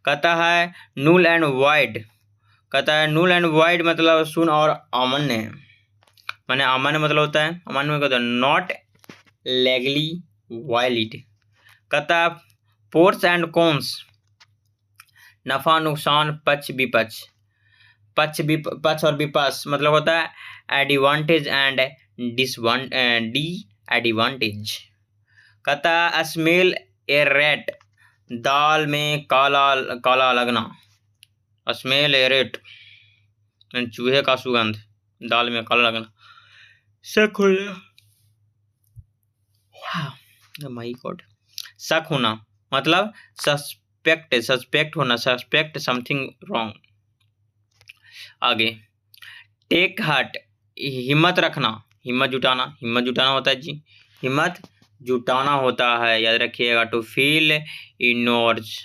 कहता है नूल एंड वाइड, कहता है नूल एंड वाइड मतलब सुन और अमान्य, माने अमान्य मतलब होता है, अमान्य में कहता है नॉट लेगली वैलिड। कहता है पोर्स एंड कॉन्स, नफा नुकसान पक्ष विपक्ष, पक्ष और विपक्ष मतलब होता है एडवांटेज एंड डी एडवांटेज। कहता है स्मेल ए रेट, दाल में काला काला लगना, स्मेल ए रेट चूहे का सुगंध, दाल में काला लगना, शक होना, माय गॉड, शक होना मतलब सस्पेक्ट, सस्पेक्ट होना, सस्पेक्ट समथिंग रॉन्ग। आगे टेक हार्ट, हिम्मत रखना, हिम्मत जुटाना, हिम्मत जुटाना होता है जी, हिम्मत जुटाना होता है, याद रखिएगा। To feel inwards.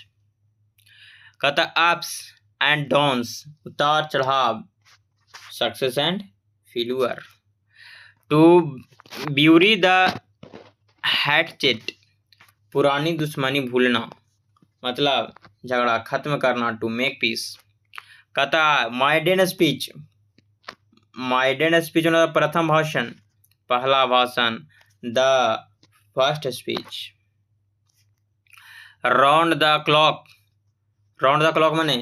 कहता अप्स एंड डाउन्स, उतार चढ़ाव, success and failure. To bury the hatchet, पुरानी दुश्मनी भूलना, मतलब झगड़ा खत्म करना, टू मेक पीस। कहता माइडेन स्पीच, माइडेन स्पीच मतलब प्रथम भाषण, पहला भाषण, the first speech. Round the clock, round the clock माने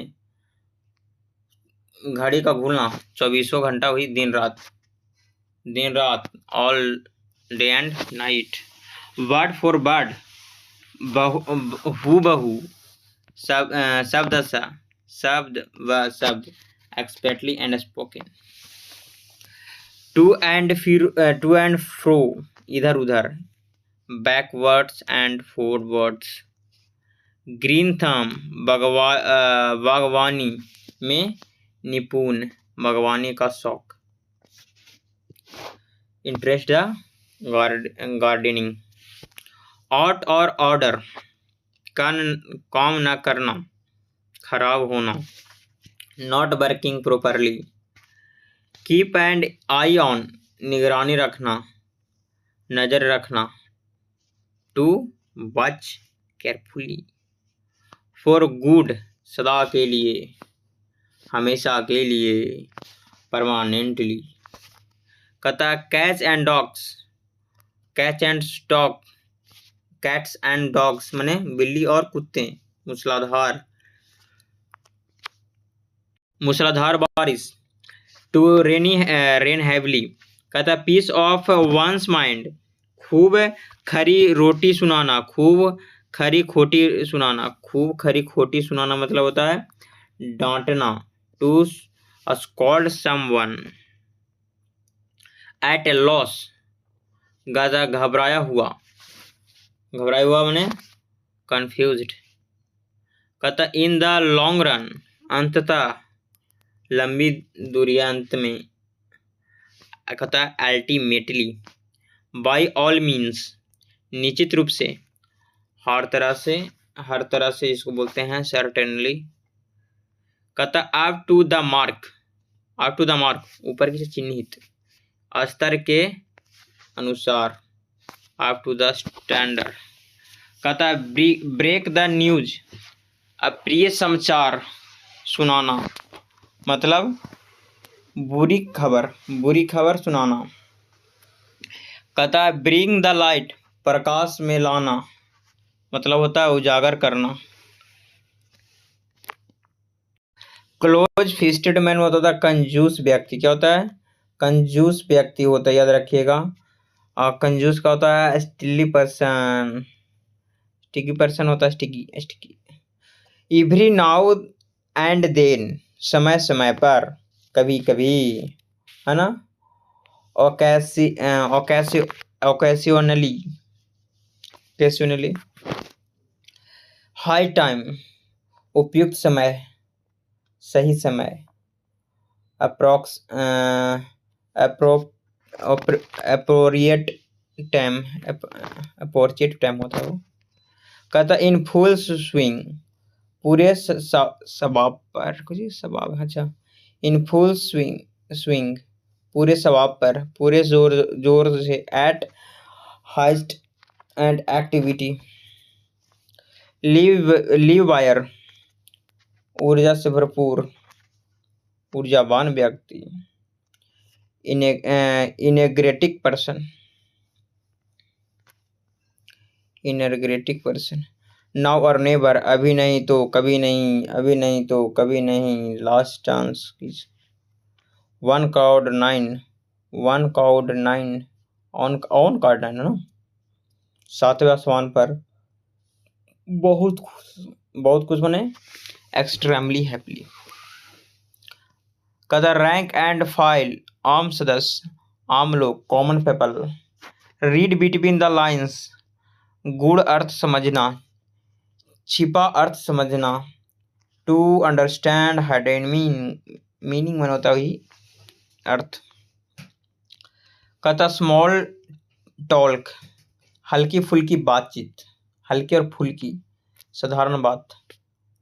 घड़ी का घूमना 24 घंटा हुई दिन रात all day and night. Word for word हूबहू शब्द व शब्द expertly and spoken. To and fro इधर उधर backwards and forwards. Green thumb बागवानी में निपुण बागवानी का शौक। Interest gardening. Out of order काम न करना खराब होना। Not working properly. Keep an eye on निगरानी रखना नज़र रखना। To watch carefully. For good सदा के लिए हमेशा के लिए परमानेंटली। कथा cats and dogs catch and stock. Cats and dogs माने बिल्ली और कुत्ते। मूसलाधार बारिश। To rain heavily. कहता पीस ऑफ वंस माइंड खूब खरी रोटी सुनाना खूब खरी खोटी सुनाना। खूब खरी खोटी सुनाना मतलब होता है डांटना। To scold someone. At a loss गाजा घबराया हुआ माने कंफ्यूज्ड। कहता इन द लॉन्ग रन अंततः लंबी दूरिया अंत में। कहता अल्टीमेटली। बाय ऑल मीन्स निश्चित रूप से हर तरह से इसको बोलते हैं सर्टेनली। कहता अप टू द मार्क ऊपर की से चिन्हित स्तर के अनुसार अप टू द स्टैंडर्ड। कहता ब्रेक द न्यूज अप्रिय समाचार सुनाना मतलब बुरी खबर सुनाना। कहता ब्रिंग द लाइट प्रकाश में लाना मतलब होता है उजागर करना। क्लोज फिस्टेड मैन होता था कंजूस व्यक्ति। क्या होता है कंजूस व्यक्ति होता है याद रखिएगा। और कंजूस का होता है स्टिकी पर्सन होता है sticky. Every now and then समय समय पर कभी कभी है ना। ओकेशनली। हाई टाइम उपयुक्त समय सही समय। अप्रोप्रिएट टाइम होता है वो। कहता इन फुल स्विंग पूरे सबाब पर कुछ सबाब। अच्छा इन फुल स्विंग पूरे सबाब पर पूरे जोर से। At highest and activity. Live wire ऊर्जा से भरपूर ऊर्जावान व्यक्ति। Energetic person. नाउ और नेवर अभी नहीं तो कभी नहीं last chance. On cloud nine on cloud 9 है ना। सातवें आसमान पर बहुत कुछ माने एक्सट्रीमली हैप्पी। कदर रैंक एंड फाइल आम सदस्य आम लोग common people. Read between the lines गूढ़ अर्थ समझना छिपा अर्थ समझना। टू अंडरस्टैंड हिडन मीनिंग में होता ही अर्थ। कहता स्मॉल टॉक हल्की फुल्की बातचीत हल्की और फुल्की साधारण बात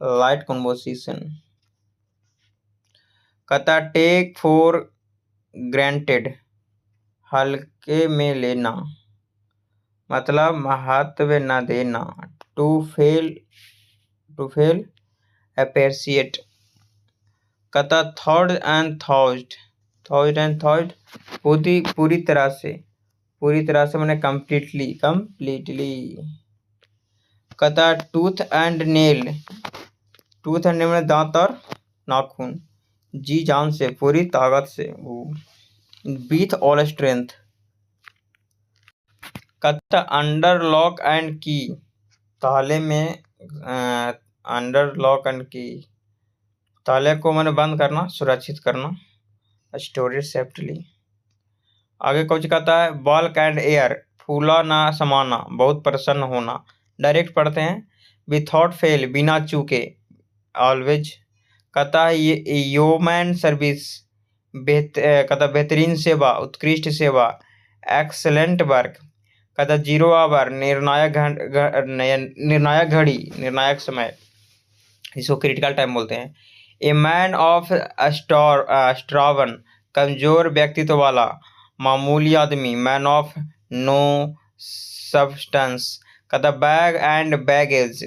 लाइट कन्वर्सेशन। कहता टेक फॉर ग्रांटेड हल्के में लेना मतलब महत्व न देना। To fail appreciate. कहता थर्ड एंड थर्ड पूरी तरह से मैंने कंप्लीटली। कहता टूथ एंड नेल में दांत और नाखून। जी जान से, पूरी ताकत से, विथ ऑल स्ट्रेंथ। कहता अंडर लॉक एंड की, ताले में अंडर लॉक एंड की, ताले को मैंने बंद करना, सुरक्षित करना, स्टोरेज सेफ्टली। आगे कुछ कहता है बल्क एंड एयर, फूला ना समाना, बहुत प्रसन्न होना। डायरेक्ट पढ़ते हैं, विथआउट फेल, बिना चूके, ऑलवेज। कहता है ये ह्यूमन सर्विस, कहता बेहतरीन सेवा, उत्कृष्ट सेवा, एक्सलेंट वर्क। कहता जीरो आवर, निर्णायक घड़ी, निर्णायक समय, इसको क्रिटिकल टाइम बोलते हैं। ए मैन ऑफ स्ट्रावन, कमजोर व्यक्तित्व वाला, मामूली आदमी, मैन ऑफ नो सब्सटेंस। कहता बैग एंड बैगेज,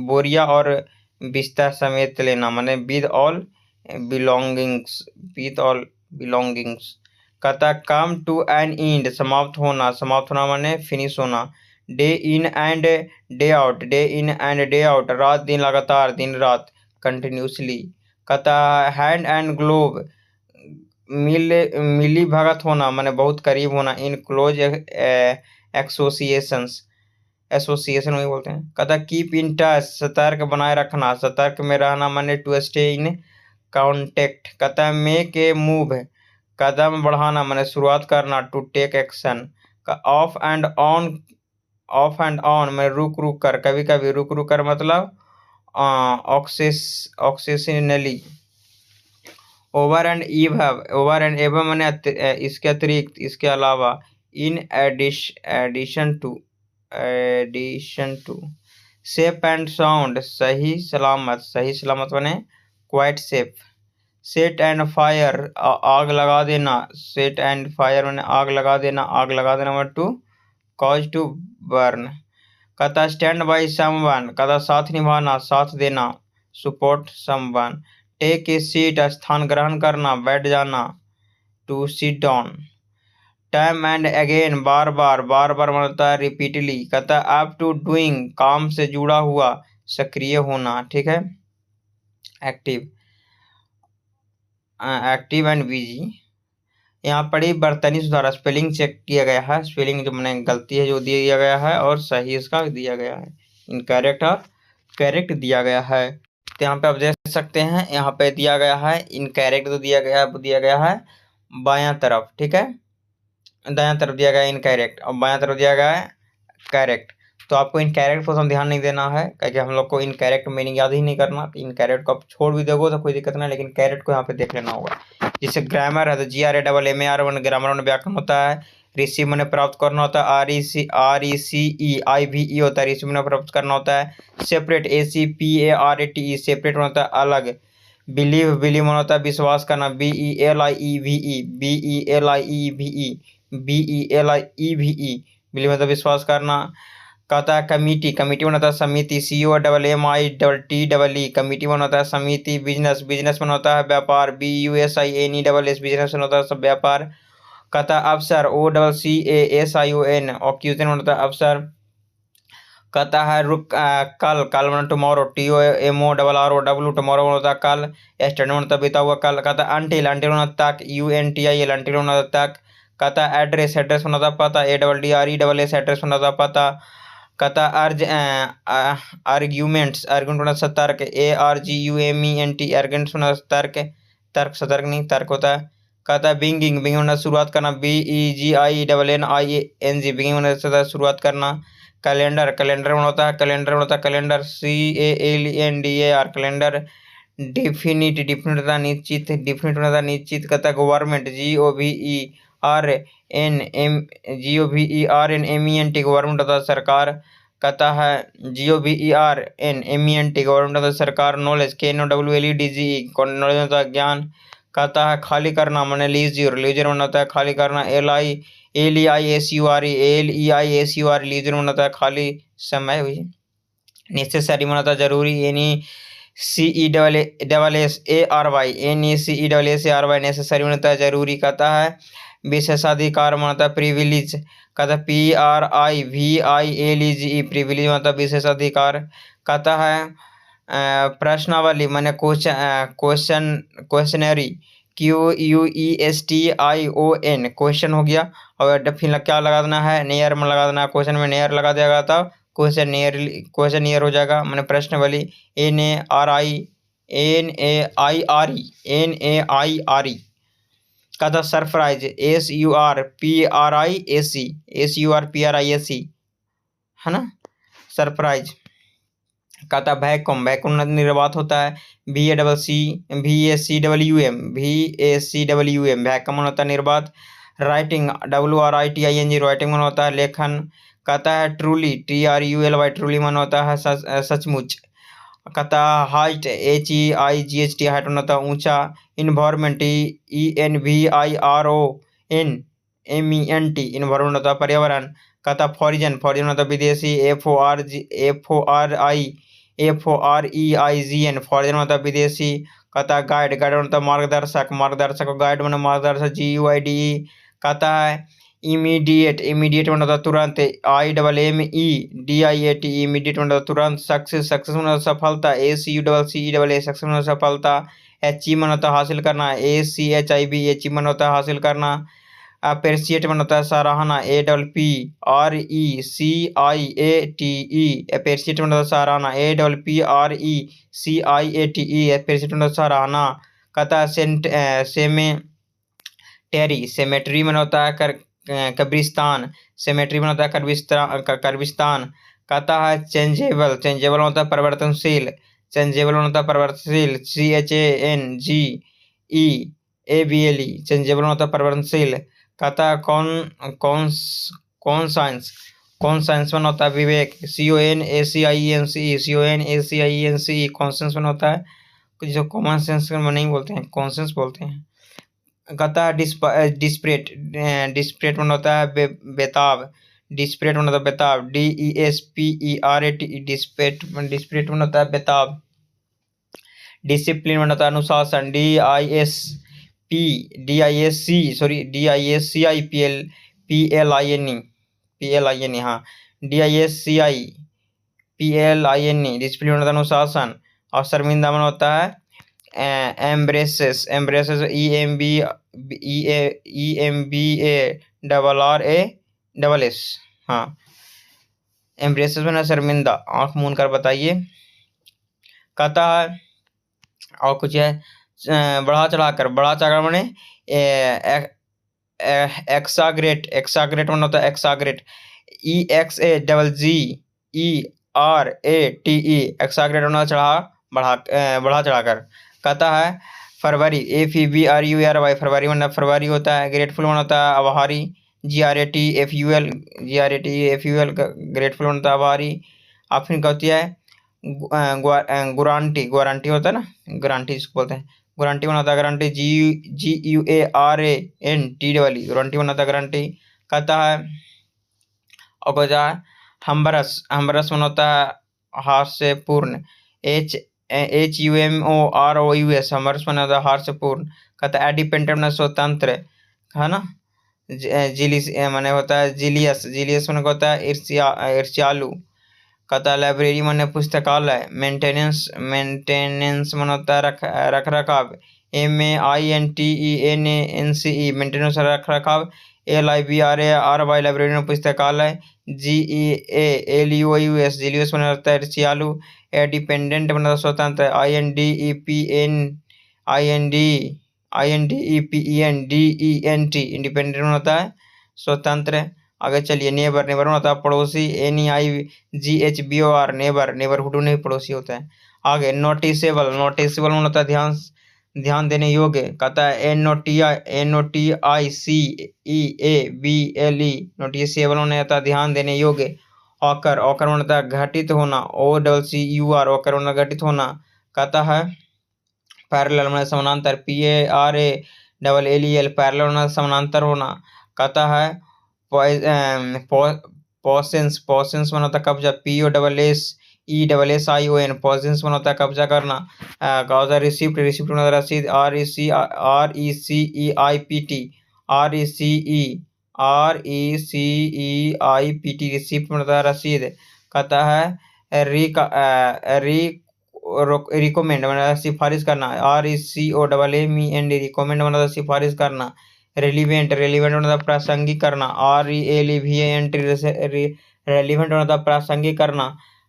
बोरिया और बिस्तर समेत लेना, माने with all belongings, with all belongings. कहता कम टू एन एंड, समाप्त होना माने फिनिश होना। Day in and day out, day in and day out, रात दिन लगातार, दिन रात, कंटिन्यूसली। कहता हैंड एंड ग्लोव, मिली भगत होना माने बहुत करीब होना, इन क्लोज एसोसिएशंस, एसोसिएशन वही बोलते हैं। कहता कीप इन टच, सतर्क बनाए रखना, सतर्क में रहना माने टू स्टे इन कांटेक्ट। कहता मेक ए मूव, कदम बढ़ाना माने शुरुआत करना, to take action. Off and on, off and on में रुक रुक कर, कभी कभी रुक रुक कर, मतलब occasionally. Over and above, over and above माने इसके अतिरिक्त, इसके अलावा। In addition to, addition to. Safe and sound, सही सलामत, सही सलामत माने quite safe. Set and fire, आग लगा देना, सेट एंड फायर माने आग लगा देना, आग लगा देना मतलब टू कॉज टू बर्न। कहता स्टैंड बाई समवन, कहता साथ निभाना, साथ देना, support someone. Take a seat, स्थान ग्रहण करना, बैठ जाना, to sit down. Time and again, बार बार, बार बार मतलब है रिपीटली। कहता अप टू डूइंग, काम से जुड़ा हुआ, सक्रिय होना, ठीक है। Active, active and busy. यहाँ पढ़ी बर्तनी सुधारा, स्पेलिंग चेक किया गया है, स्पेलिंग जो मैंने गलती है जो दिया गया है और सही इसका दिया गया है, इनकरेक्ट और करेक्ट दिया गया है। तो यहाँ पे आप देख सकते हैं, यहाँ पे दिया गया है इनकरेक्ट जो दिया गया है, वो दिया गया है बायां तरफ, ठीक है। दायां तरफ दिया गया है इनकरेक्ट और बायां तरफ दिया गया है करेक्ट। तो आपको इनकरेक्ट पर ध्यान नहीं देना है, क्योंकि हम लोग को इनकरेक्ट मीनिंग याद ही नहीं करना। इनकरेक्ट को आप छोड़ भी दोगे तो कोई दिक्कत नहीं, लेकिन करेक्ट को यहाँ पे देख लेना होगा। जैसे ग्रामर है तो GRAMMAR ग्रामर में व्याकरण होता है। रिसीव मैंने प्राप्त करना होता है, RECEIVE होता है, रिसीव मैंने प्राप्त करना होता है। सेपरेट, SEPARATE, सेपरेट होता है अलग। बिलीव, बिलीव होता है विश्वास करना, BELIEVE, बिलीव मतलब विश्वास करना। कहता है कमिटी, कमिटी बनाता है समिति, COMMITEE, कमिटी बनाता है समिति। बिजनेस, बिजनेस बनाता है व्यापार, BUSINESS, बिजनेस बनाता है सब व्यापार। कहता है अफसर, OCCASION, ऑक्यूजन बनाता है अफसर। कहता है रुक, कल, कल बना टुमारो, TOMORROW, टुमारो होता है कल। एस्टरडे होता है बीता हुआ कल। कहता है अंटिल, अंटिल होना तक, UNTIL, अंटिल होना तक। कहता है एड्रेस, एड्रेस होना था पता, ADDRESS, एड्रेस होना था पता। कहता अर्ज, आर्ग्यूमेंट्स, आर्ग्यूमेंट होना सतर्क, ARGUMENT, आर्ग्यूमेंट्स होना तर्क, तर्क सतर्क नहीं, तर्क होता है। कहता है बिगिंग, बिगिंग होना शुरुआत करना, BEGINNING, बिगिंग होना शुरुआत करना। कैलेंडर, कैलेंडर होता है, कैलेंडर होता है calendar, CALENDAR, calendar. Definite, definite होता है निश्चित, डिफिनिट होता है निश्चित। कहता है गवर्नमेंट, GOVERNMENT, गवर्नमेंट होता है सरकार। कहता है GOVERNMENT, गवर्नमेंट होता है सरकार। नॉलेज, KNOWLEDGE, नॉलेज होता है ज्ञान। कहता है खाली करना मैंने लीजर, लीजर होता है खाली करना। LEISUR, लीजर होता है खाली समय हुई। नेसेसरी होता है जरूरी, NECESSARY, नेसेसरी होता है जरूरी। कहता है विशेषाधिकार होता है प्रिविलेज। कहता है PRIVILEGE, प्रिविलेज होता है विशेषाधिकार। कहता है प्रश्नावली माने क्वेश्चनरी, QUESTION क्वेश्चन हो गया। और फिर क्या लगा देना है, नियर में लगा देना है, क्वेश्चन में नियर लगा दिया गया था, क्वेश्चन नियर हो जाएगा। मैंने प्रश्नावली NAIRE का था सरप्राइज, SURPRIAC है ना, सरप्राइज। का था वैक्यूम, वैक्यूम निर्वात होता है, VACWM वैक्यूम होता है निर्वात। राइटिंग, WRITING राइटिंग मन होता है लेखन। कहता है ट्रूली, TRULY ट्रूली मन होता है सचमुच। कहता हाइट, HEIGHT हाइट मन होता है ऊंचा। इन्वायरमेंट, ENVIRONMENT इन्वायरमेंट होता है पर्यावरण। कहता फॉरिजन, फॉरिजन होता है विदेशी, FOREIGN फॉरिजन होता है विदेशी। कहता है गाइड, गाइड होता है मार्गदर्शक, मार्गदर्शक गाइड मैंने मार्गदर्शक GUIDE। कहता है इमीडिएट, इमीडिएट मतलब होता है तुरंत, IMMEDIAT इमीडिएट मतलब तुरंत। सक्सेस, सक्सेस मतलब सफलता, ACUCCEAA सक्सेस मतलब सफलता। अचीव होता है हासिल करना, ACHIV अचीव होता है हासिल करना। अप्रिशिएट होता है सराहना, APPRECIATE अप्रिशिएट होता है सराहना, APPRECIATE अप्रिशिएट होता है सराहना। कहता है सेमेटेरी, सेमेट्री में होता है कब्रिस्तान, सेमेट्री में होता है कब्रिस्तान। कहता है चेंजेबल, चेंजेबल होता है परिवर्तनशील, चेंजेबल होता है परिवर्तनशील, CHANGEABLE चेंजेबल होता है परिवर्तनशील। कहता है कौन साइंस, कौन साइंस में होता है विवेक, CONACIENCE कॉन्सेंस में होता है, जो कॉमन सेंस में नहीं बोलते हैं, कॉन्सेंस बोलते हैं। कहता है डिस्परेट, डिस्परेट में होता है बेताब, डिस्परेट में होता है बेताब, DESPERAT डिस्परेट, डिस्परेट में होता है बेताब। डिसिप्लिन में होता है अनुशासन, DISCIPLINE हाँ, DISCIPLINE डिसिप्लिन होता है अनुशासन। और शर्मिंदा में होता है एम्ब्रेसेस, एम्ब्रेसेस EMBARRASS हाँ, एम्ब्रेसेस में ना शर्मिंदा। आंख मूंद कर बताइए। कहता है और कुछ है, बढ़ा चढ़ाकर, बढ़ा चढ़ाकर मैंने एक्साग्रेट, एक्साग्रेट में होता है एक्साग्रेट, EXAGGERATE एक्साग्रेट होना चढ़ा, बढ़ा चढ़ाकर। कहता है फरवरी, FEBRUARY फरवरी में फरवरी होता है। ग्रेटफुल में होता है आभारी, GRATFUL ग्रेटफुल होता है आभारी। आप फिर कहती है गारंटी, गारंटी होता है ना, गारंटी जिसको बोलते हैं, गारंटी बनाता है गारंटी, GUARANTE गारंटी बनाता है गारंटी। कहता है और कहता है हम्बरस, हम्बरस में होता है हाथ से पूर्ण, HUMOROUS हम्बरस में होता है हाथ से पूर्ण। कहता है इंडिपेंडेंट में स्वतंत्र है ना, जिलिस मैंने होता है जिलियस, जिलियस में होता है ईर्ष्यालु। कहता है लाइब्रेरी माने पुस्तकालय, मेंटेनेंस, मेंटेनेंस मन होता है रख रखाव, MAINTENANCE मेंटेनेंस रख रखाव। LIBRARY लाइब्रेरी में पुस्तकालय, GEALUIUS जिलियस मन होता है ईर्ष्यालु। डिपेंडेंट मतलब स्वतंत्र, INDEPENDENT इंडिपेंडेंट होता है स्वतंत्र। आगे चलिए नेबर, नेबर होता है पड़ोसी, NEIGHBOR नेबर, नेबरहुड नहीं पड़ोसी होता है। आगे नोटिसेबल, नोटिसेबल होता है ध्यान, ध्यान देने योग्य। कहता है NOTICEABLE नोटिसेबल होता है ध्यान देने योग्य। ऑकर, ऑकर होता है घटित होना, OCCUR ऑकर होना घटित होना। कहता है पैरेलल में समानांतर, PARALLEL पैरेलल होना समानांतर होना। कहता है पोसेंस, पोसेंस में होता है कब्जा, POSSESSION पोसेंस में होता है कब्जा करना। कहता है रिसिप्ट, रिसिप्ट में होता है रसीद, RECEIPT रिसिप्ट में होता है रसीद। कहता है रिकमेंड मतलब सिफारिश करना, RECOMMEND रिकमेंड मतलब सिफारिश करना, रेलिवेंट मतलब प्रासंगिक करना, RELEVANT रेलिवेंट मतलब प्रासंगिक करना,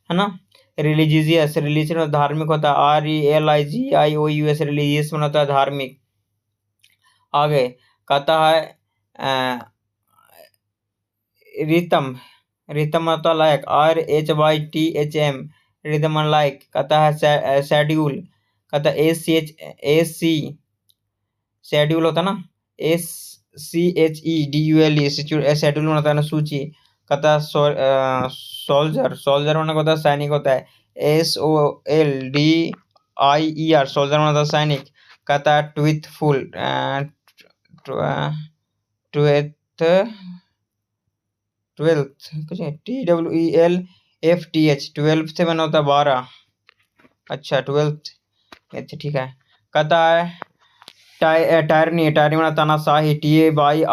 है ना। रिलीजियस मतलब धार्मिक होता है, RELIGIOUS रिलीजियस मतलब होता है धार्मिक। आगे कहता है रितम मतलब लायक, RHYTHM रिदम लाइक। कहता है शेड्यूल, कहता है AC शेड्यूल होता है ना, SCHEDULE शेड्यूल होता है ना सूची। कहता है सोल्जर मतलब होता है सैनिक होता है, SOLDIER सोल्जर मतलब होता है सैनिक। कहता है ट्विथफुल ट्वेल्थ कुछ TWELFTH 12 से बना होता है 12। अच्छा 12th, अच्छा ठीक है। कहता है टायरनी बना तानाशाही, TAYRANN बाई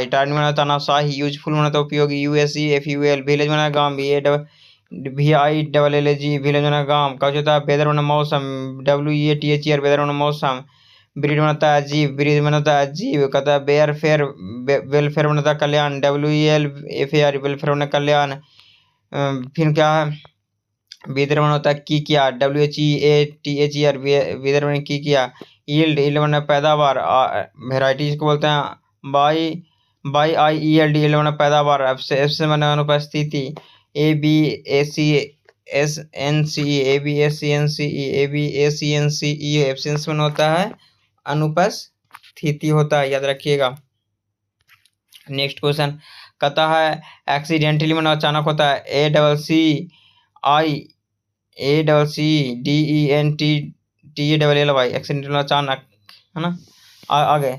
टायरनी बना तानाशाही। यूजफुल बना उपयोगी, USEFUL। विलेज बना गांव, VILLAG विलेज बना गांव। कहा होता है वेदर बना मौसम, WEATHER वेदर बना मौसम। ब्रीड बनाता है अजीब, ब्रीड बनाता है अजीब। कहता है वेयरफेयर वेलफेयर बनाता है कल्याण, WELFAR वेलफेयर बना कल्याण। फिर क्या है, विदर बना होता है की किया, WHEATHER विदर बना की किया। यील्ड बना पैदावार, वेराइटीज को बोलते हैं बाई IELD बना पैदावार। एब्सेंस बना अनुपस्थिति, ABACNCE एब्सेंस बना होता है अनुपस्थिति होता है, याद रखिएगा। नेक्स्ट क्वेश्चन कहता है एक्सीडेंटली मतलब अचानक होता है, ACCDENTLY एक्सीडेंटली अचानक, है ना। आगे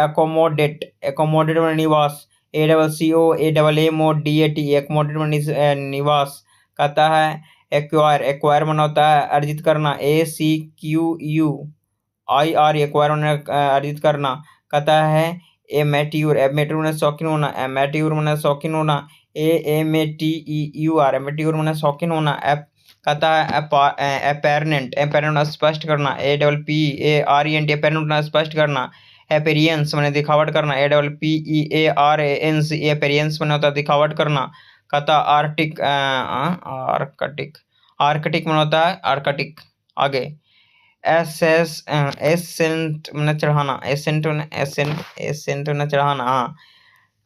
एकोमोडेट मतलब निवास, ACCOAMMODAT एकोमोडेट निवास। कहता है एक्वायर मतलब होता है अर्जित करना, ACQUIR एक्वायर अर्जित करना। कहता है एमेट्योर मतलब शौकीन होना, एमेट्योर मतलब शौकीन होना, AMATEUR एमेट्योर मतलब शौकीन होना। कहता है अपेरेंट स्पष्ट करना, APPEARENT अपेरेंट स्पष्ट करना। अपीयरेंस मैंने दिखावट करना, APPEARANCE अपीयरेंस मैंने होता है दिखावट करना। कहता आर्कटिक आर्कटिक मैंने होता है आर्कटिक। आगे एसेंट मैंने चढ़ाना, एसेंट मैंने चढ़ाना। हाँ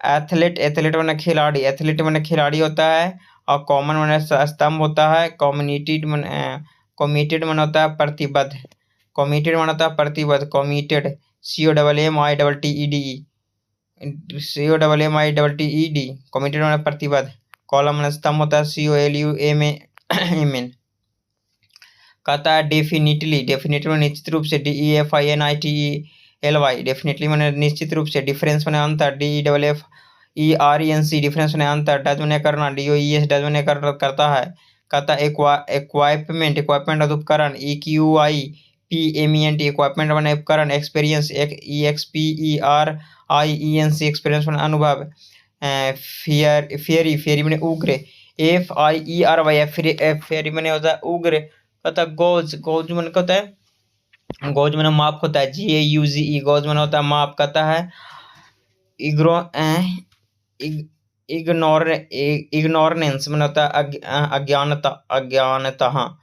एथलीट मैंने खिलाड़ी, एथलीट मैंने खिलाड़ी होता है। और कॉमन मैंने स्तंभ होता है, कम्युनिटेड मैंने होता है प्रतिबद्ध, कमिटेड मैंने होता है प्रतिबद्ध, कमिटेड COMMITED कमिटेड मैंने प्रतिबद्ध। कॉलम मैंने स्तंभ होता है, COLUMN। कहता है डेफिनेटली में निश्चित रूप से, DEFINITELY डेफिनेटली मैंने निश्चित रूप से। डिफरेंस मैंने अंतर, DEFFERENC डिफरेंस मैंने अंतर। डज मैंने करना, DOES डज मैंने करता है। कहता है इक्वाइपमेंट उपकरण, EQUIPMENT इक्वाइपमेंट मैंने उपकरण। एक्सपीरियंस, EXPERIENCE एक्सपीरियंस मैंने अनुभव। फेरी मैंने उग्र, FIERY फेरी मैंने होता है उग्र। कहता है गौज मैंने कहता है गौज मैंने माप होता है, GAUZE गौज मैंने होता है माप। कहता है इग्नोरेंस मैंने होता है अज्ञानता। हाँ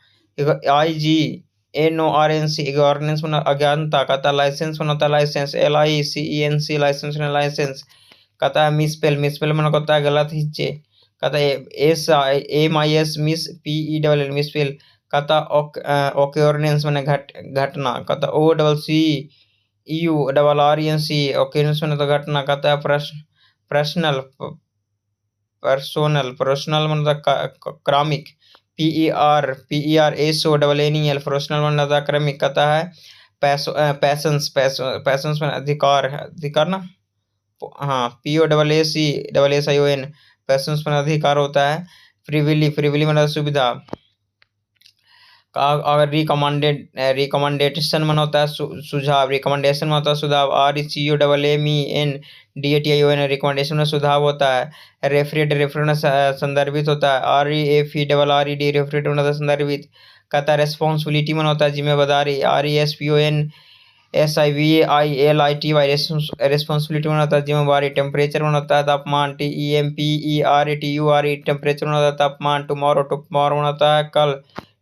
IGNORNC इग्नोरेंस मैंने अज्ञानता। कहता है लाइसेंस मैंने होता है लाइसेंस, LICENC लाइसेंस मैंने लाइसेंस। कहता है मिसपेल मैंने होता है गलत हिस्से। कहता है MIS मिस PELL मिसपेल। कहता ओक्योरेंस मैंने घटना। कहता OCCEURRENC ओक्योरेंस मैंने तो घटना। कहता है पर्सनल मतलब क्रमिक, PERSONNEL पर्सनल मतलब क्रमिक। कहता है पैशंस में अधिकार ना। हाँ POACSION पैशंस में अधिकार होता है। फ्रीविली मतलब सुविधा। अगर रिकमेंडेशन मन होता है सुझाव, रिकमेंडेशन में होता है सुझाव, RECUMENDATION रिकमेंडेशन में सुझाव होता है। रेफरेंस संदर्भित होता है। REFERRED रेफरेंट में होता है संदर्भित। कहता रेस्पॉन्सिबिलिटी मन होता है जिम्मेदारी। RESPONSIVILITY रेस्पॉन्सिबिलिटी में होता है जिम्मेदारी। टेम्परेचर में होता है तापमान। TEMPERATURE टेम्परेचर में होता है तापमान। टुमारो में होता है कल।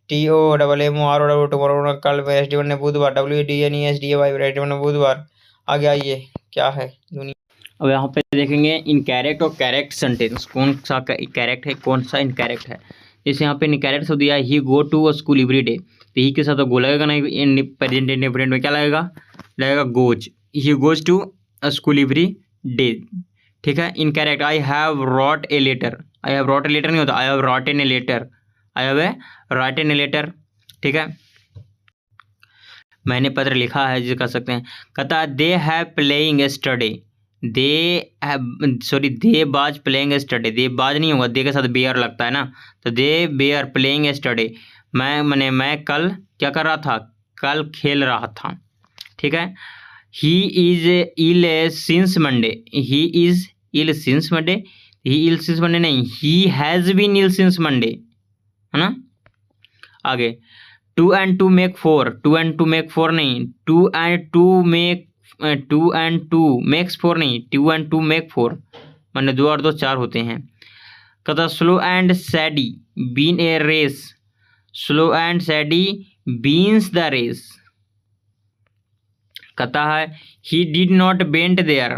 TOMMORO टुमारो कल। वेडनेसडे ने बुधवार। WEDNESDAY ने बुधवार। आगे आइए क्या है दुनिया। अब यहाँ पे देखेंगे इनकैरेक्ट और करेक्ट सेंटेंस, कौन सा करेक्ट है कौन सा इनकैरेक्ट है। जैसे यहाँ पे इनकैरेक्ट हो दिया he go to school every day, तो ही के साथ तो गो लगेगा नहीं, इन प्रेजेंट इंडेफिनिट में क्या लगेगा goes. He goes to school every day, ठीक है। Incorrect I have wrote a letter, I have wrote a letter नहीं होता, I have rotten a letter, I have written a letter, ठीक है। मैंने पत्र लिखा है जो कर सकते हैं। कहता दे हैव प्लेइंग स्टडी, दे बाज प्लेइंग स्टडी, दे बाज नहीं होगा, दे के साथ बेयर लगता है ना, तो दे बेयर प्लेइंग स्टडी। मैं कल क्या कर रहा था, कल खेल रहा था, ठीक है। He is ill since Monday, he is ill since Monday, he ill since Monday नहीं, he has been ill since Monday, है ना। आगे 2 and 2 make 4, 2 and 2 make 4 नहीं, 2 and 2 makes 4 नहीं, 2 and 2 make 4, माने 2 और 2 4 होते हैं। कहता स्लो एंड सैडी बीन a race, slow and steady wins the race. कहता है he did not went there,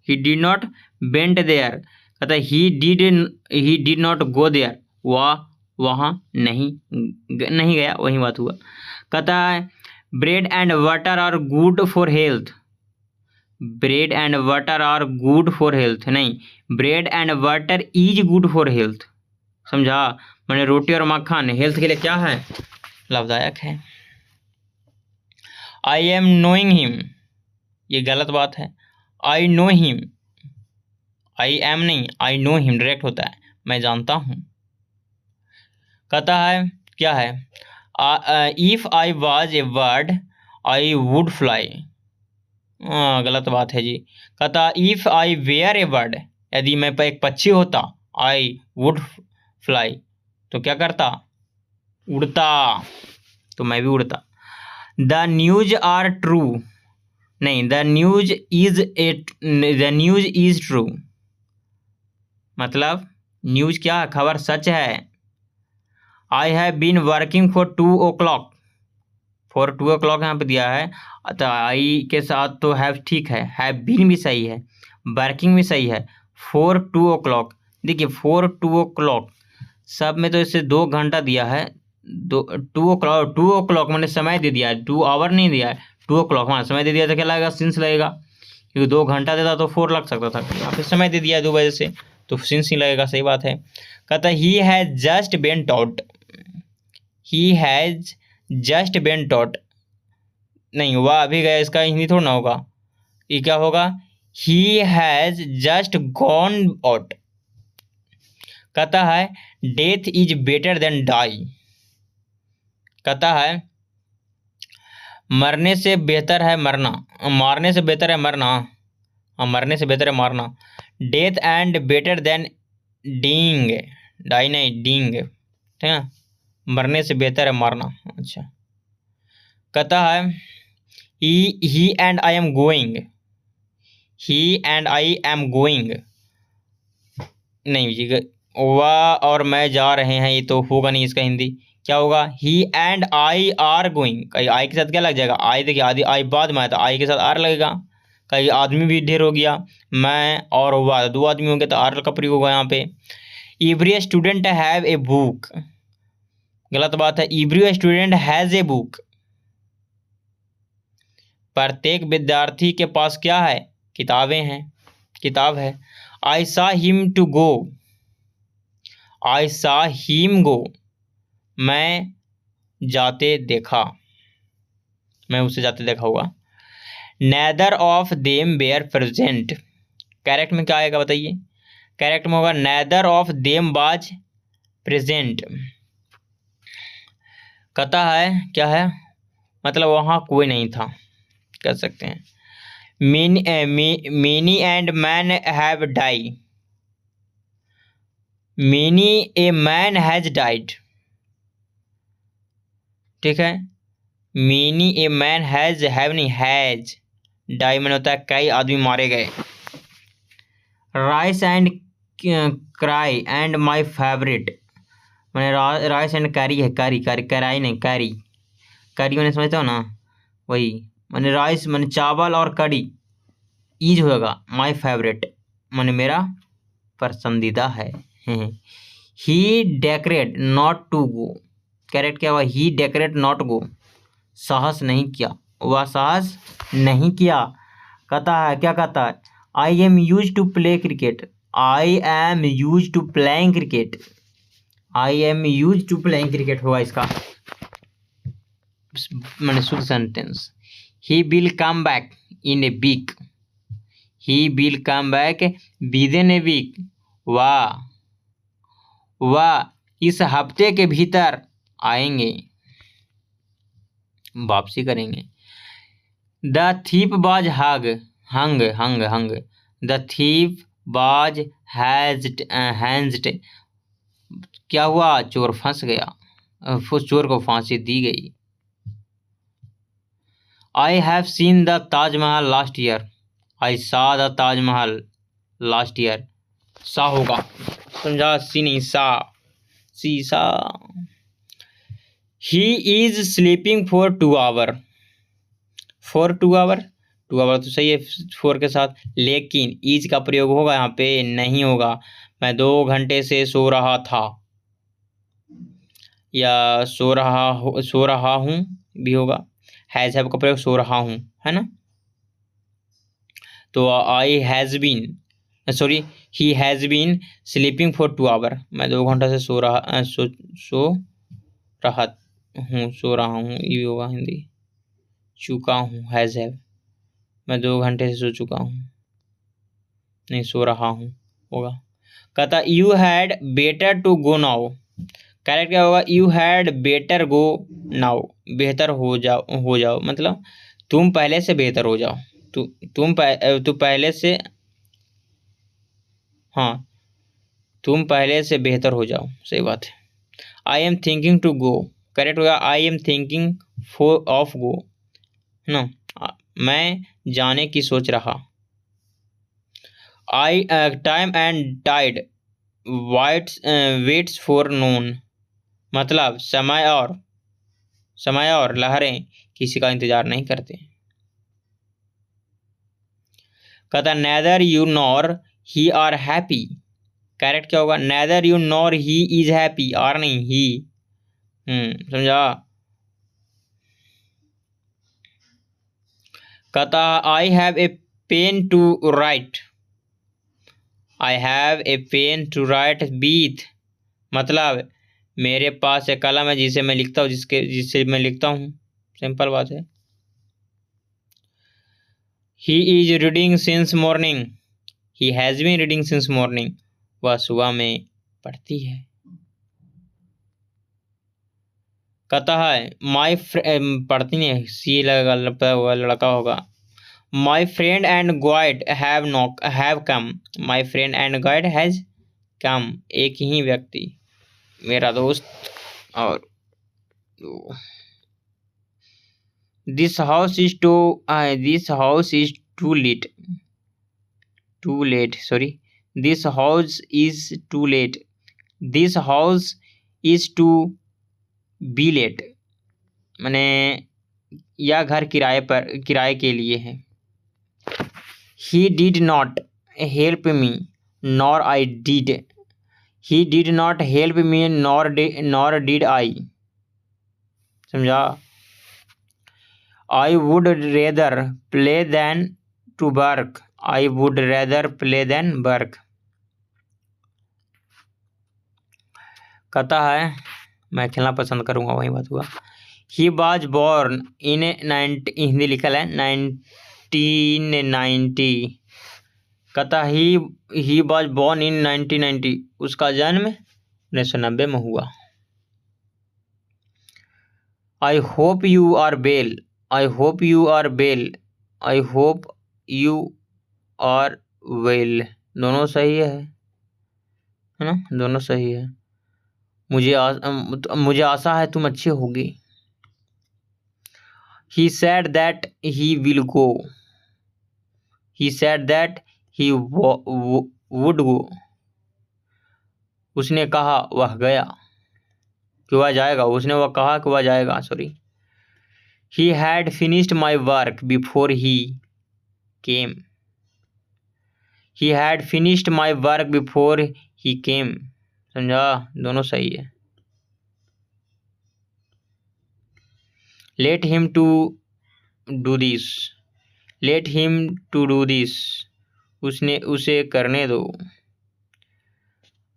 he did not went there. कहता he did not go there, वहाँ नहीं गया, वही बात हुआ। कहता है bread and water are good for health, bread and water are good for health नहीं, bread and water is good for health, समझा। मैंने रोटी और मक्खन हेल्थ के लिए क्या है, लाभदायक है। आई एम नोइंग हिम, ये गलत बात है। I know him, I am नहीं, आई नो हिम डायरेक्ट होता है, मैं जानता हूँ। कहता है क्या है, if I was a bird I would fly, गलत बात है जी। कहता if I were a bird, यदि मैं एक पक्षी होता, आई वुड फ्लाई, तो क्या करता, उड़ता, तो मैं भी उड़ता। द न्यूज आर ट्रू नहीं, द न्यूज इज ट्रू, मतलब न्यूज क्या है, खबर सच है। I have been working for 2 o'clock, for 2 o'clock यहाँ पे दिया है, तो आई के साथ तो हैव ठीक है बीन भी सही है, वर्किंग भी सही है। फॉर 2 o'clock, देखिए फॉर 2 o'clock सब में तो इसे 2 घंटा दिया है, 2 o'clock मैंने समय दे दिया है, 2 आवर नहीं दिया है, 2 o'clock हाँ समय दे दिया तो क्या लगेगा, सिंस लगेगा, क्योंकि 2 घंटा देता तो 4 लग सकता था, यहाँ पे समय दे दिया है 2 बजे से, तो सिंस ही लगेगा, सही बात है। कहता ही has just been taught, he has just been taught नहीं, वह अभी गया, इसका हिंदी थोड़ा ना होगा, ये क्या होगा, he has just gone out. कहता है death is better than die, कहता है मरने से बेहतर है मरना, मारने से बेहतर है मरना, मरने से बेहतर है मारना। Death and better than dying, die नहीं डीइंग, ठीक है, मरने से बेहतर है मारना। अच्छा, कहता है he and I am going, he and I am going नहीं जी, वह और मैं जा रहे हैं, ये तो होगा नहीं, इसका हिंदी क्या होगा, ही एंड आई आर गोइंग। कहीं आई के साथ क्या लग जाएगा, आई देखिए आदि आई बाद में आया था, आई के साथ आर लगेगा, कहीं आदमी भी ढेर हो गया, मैं और वह 2 आदमी हो गए तो आर का प्रयोग होगा यहाँ पे। Every student have a book, गलत बात है, every student has a book, प्रत्येक विद्यार्थी के पास क्या है, किताबें हैं, किताब है। आई सा हिम टू गो, आई सा हिम गो, मैं जाते देखा, मैं उसे जाते देखा होगा। Neither of them were present, correct में क्या आएगा बताइए, करेक्ट में होगा neither of them was present. कहता है क्या है, मतलब वहाँ कोई नहीं था, कह सकते हैं। Many and man have die, many a man has died, ठीक है। Many a man has, have नहीं, हैज, डाई मैंने होता है कई आदमी मारे गए। Rice and cry and my favourite, मैंने राइस एंड कैरी है, कैरी कैरी कराई नहीं, कैरी करी मैंने समझता हूँ ना, वही मैंने राइस मैंने चावल और कड़ी, ईज होगा, माई फेवरेट मैंने मेरा पसंदीदा है। He decided not to go, correct क्या हुआ, ही डेकोरेट नॉट गो, साहस नहीं किया, वह साहस नहीं किया। कहता है क्या कहता है, I am use to play cricket, I am use to playing cricket, I am use to playing cricket होगा इसका मैंने शुद्ध sentence. He will come back in a week, he will come back within a week, वह इस हफ्ते के भीतर आएंगे, वापसी करेंगे। द थीप बाज हंग, द थीप बाज हैंज्ड, क्या हुआ, चोर फंस गया, चोर को फांसी दी गई। I have seen the Taj Mahal last year, I saw the Taj Mahal last year, सा होगा, समझा, सी नहीं सा, सी सा। He is sleeping for 2 hour, for 2 hour, 2 hour तो सही है फोर के साथ, लेकिन इज का प्रयोग होगा यहाँ पे, नहीं होगा। मैं 2 घंटे से सो रहा था, या सो रहा हूँ भी होगा। हैज़ हैव का प्रयोग सो रहा हूँ, है ना। तो I has been, sorry, he has been sleeping for 2 hour, मैं 2 घंटा से सो रहा हूँ, ये भी होगा हिंदी। चुका हूँ, हैज़ हैव, मैं 2 घंटे से सो चुका हूँ, नहीं सो रहा हूँ होगा। कहता you had better to go now, correct क्या होगा, you had better go now, बेहतर हो जाओ मतलब तुम पहले से बेहतर हो जाओ, तुम पहले से, हाँ तुम पहले से बेहतर हो जाओ, सही बात है। I am thinking to go, correct होगा, I am thinking for of go, है ना, मैं जाने की सोच रहा। I time and tide waits for none, मतलब समय और लहरें किसी का इंतजार नहीं करते। कहता neither you nor he are happy, correct क्या होगा, neither you nor he is happy, are नहीं ही, समझा। कहता I have a pen to write, I have a pen to write with, मतलब मेरे पास एक कलम है जिसे मैं लिखता हूँ, जिससे मैं लिखता हूँ, सिंपल बात है। He is reading since morning, he has been reading since morning, वह सुबह में पढ़ती है। कहता है माई पढ़ती नहीं, सी लगा लड़का होगा। My friend and guide have come, my friend and guide has come, एक ही व्यक्ति, मेरा दोस्त और this house is to let, sorry, this house is to be let, मैंने यह घर किराए के लिए है। He did not help me nor I did, he did not help me nor did I, समझा। I would rather play than to work, I would rather play then work. कहता है मैं खेलना पसंद करूँगा, वही बात हुआ। He was born in Hindi लिखल है 1990, कहता ही वॉज बॉर्न इन 1990, उसका जन्म 1990 में हुआ। I hope you are well, I hope you are well, I hope you are well, दोनों सही है ना, दोनों सही है। मुझे आशा है तुम अच्छी होगी। He said that he will go, he said that he would go, उसने कहा वह गया, कि वह जाएगा, उसने वह कहा कि वह जाएगा, sorry. He had finished my work before he came, he had finished my work before he came, समझा, दोनों सही है। Let him to do this, let him to do this, उसे करने दो।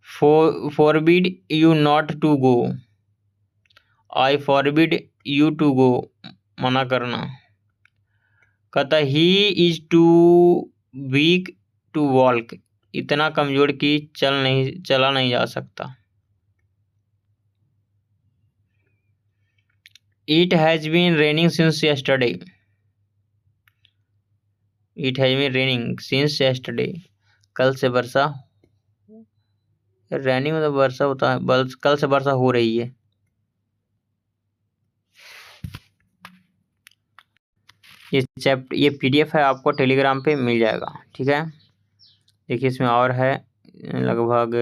Forbid you not to go, I forbid you to go, मना करना। कहता he is too weak to walk, इतना कमजोर कि चला नहीं जा सकता। It has been raining since yesterday, it has been raining since yesterday, कल से वर्षा, रैनिंग मतलब वर्षा होता है, कल से वर्षा हो रही है। ये PDF है, आपको टेलीग्राम पे मिल जाएगा, ठीक है। देखिए इसमें और है लगभग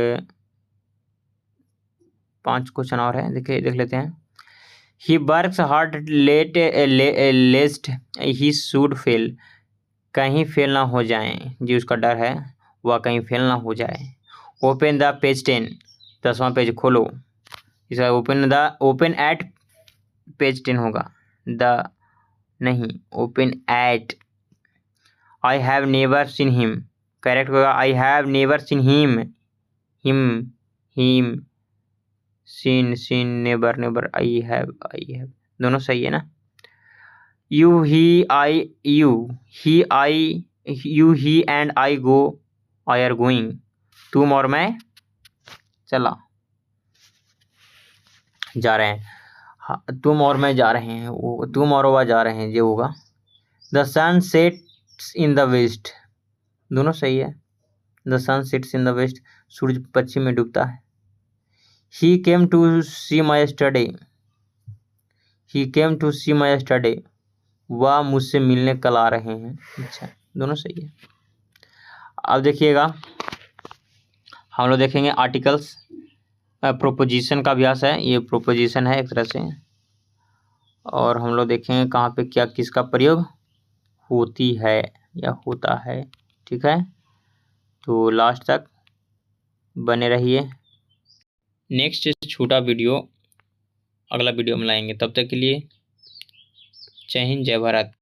5 क्वेश्चन और है, देखिए देख लेते हैं। He works hard लेस्ट he should fail, कहीं फेल ना हो जाए, जी उसका डर है वह कहीं फेल ना हो जाए। ओपन द पेज 10, 10वां पेज खोलो, इसका ओपन एट पेज 10 होगा, द नहीं, open at. I have never seen him, correct होगा I have never seen him, him seen never, I have, दोनों सही है ना। You he and I go, I are going, तुम और मैं चला, जा रहे हैं, हाँ, तुम और मैं जा रहे हैं, वो तुम और वह जा रहे हैं, ये होगा। The sun sets in the west, दोनों सही है। The sun sets in the west, सूरज पश्चिम में डूबता है। He came to see my study, he came to see my study, वह मुझसे मिलने कल आ रहे हैं, अच्छा, दोनों सही है। अब देखिएगा हम लोग देखेंगे आर्टिकल्स, प्रोपोजिशन का अभ्यास है, ये प्रोपोजिशन है एक तरह से, और हम लोग देखेंगे कहाँ पे क्या किसका प्रयोग होती है या होता है, ठीक है। तो लास्ट तक बने रहिए। नेक्स्ट छोटा वीडियो अगला वीडियो में लाएंगे, तब तक के लिए जय हिंद, जय भारत।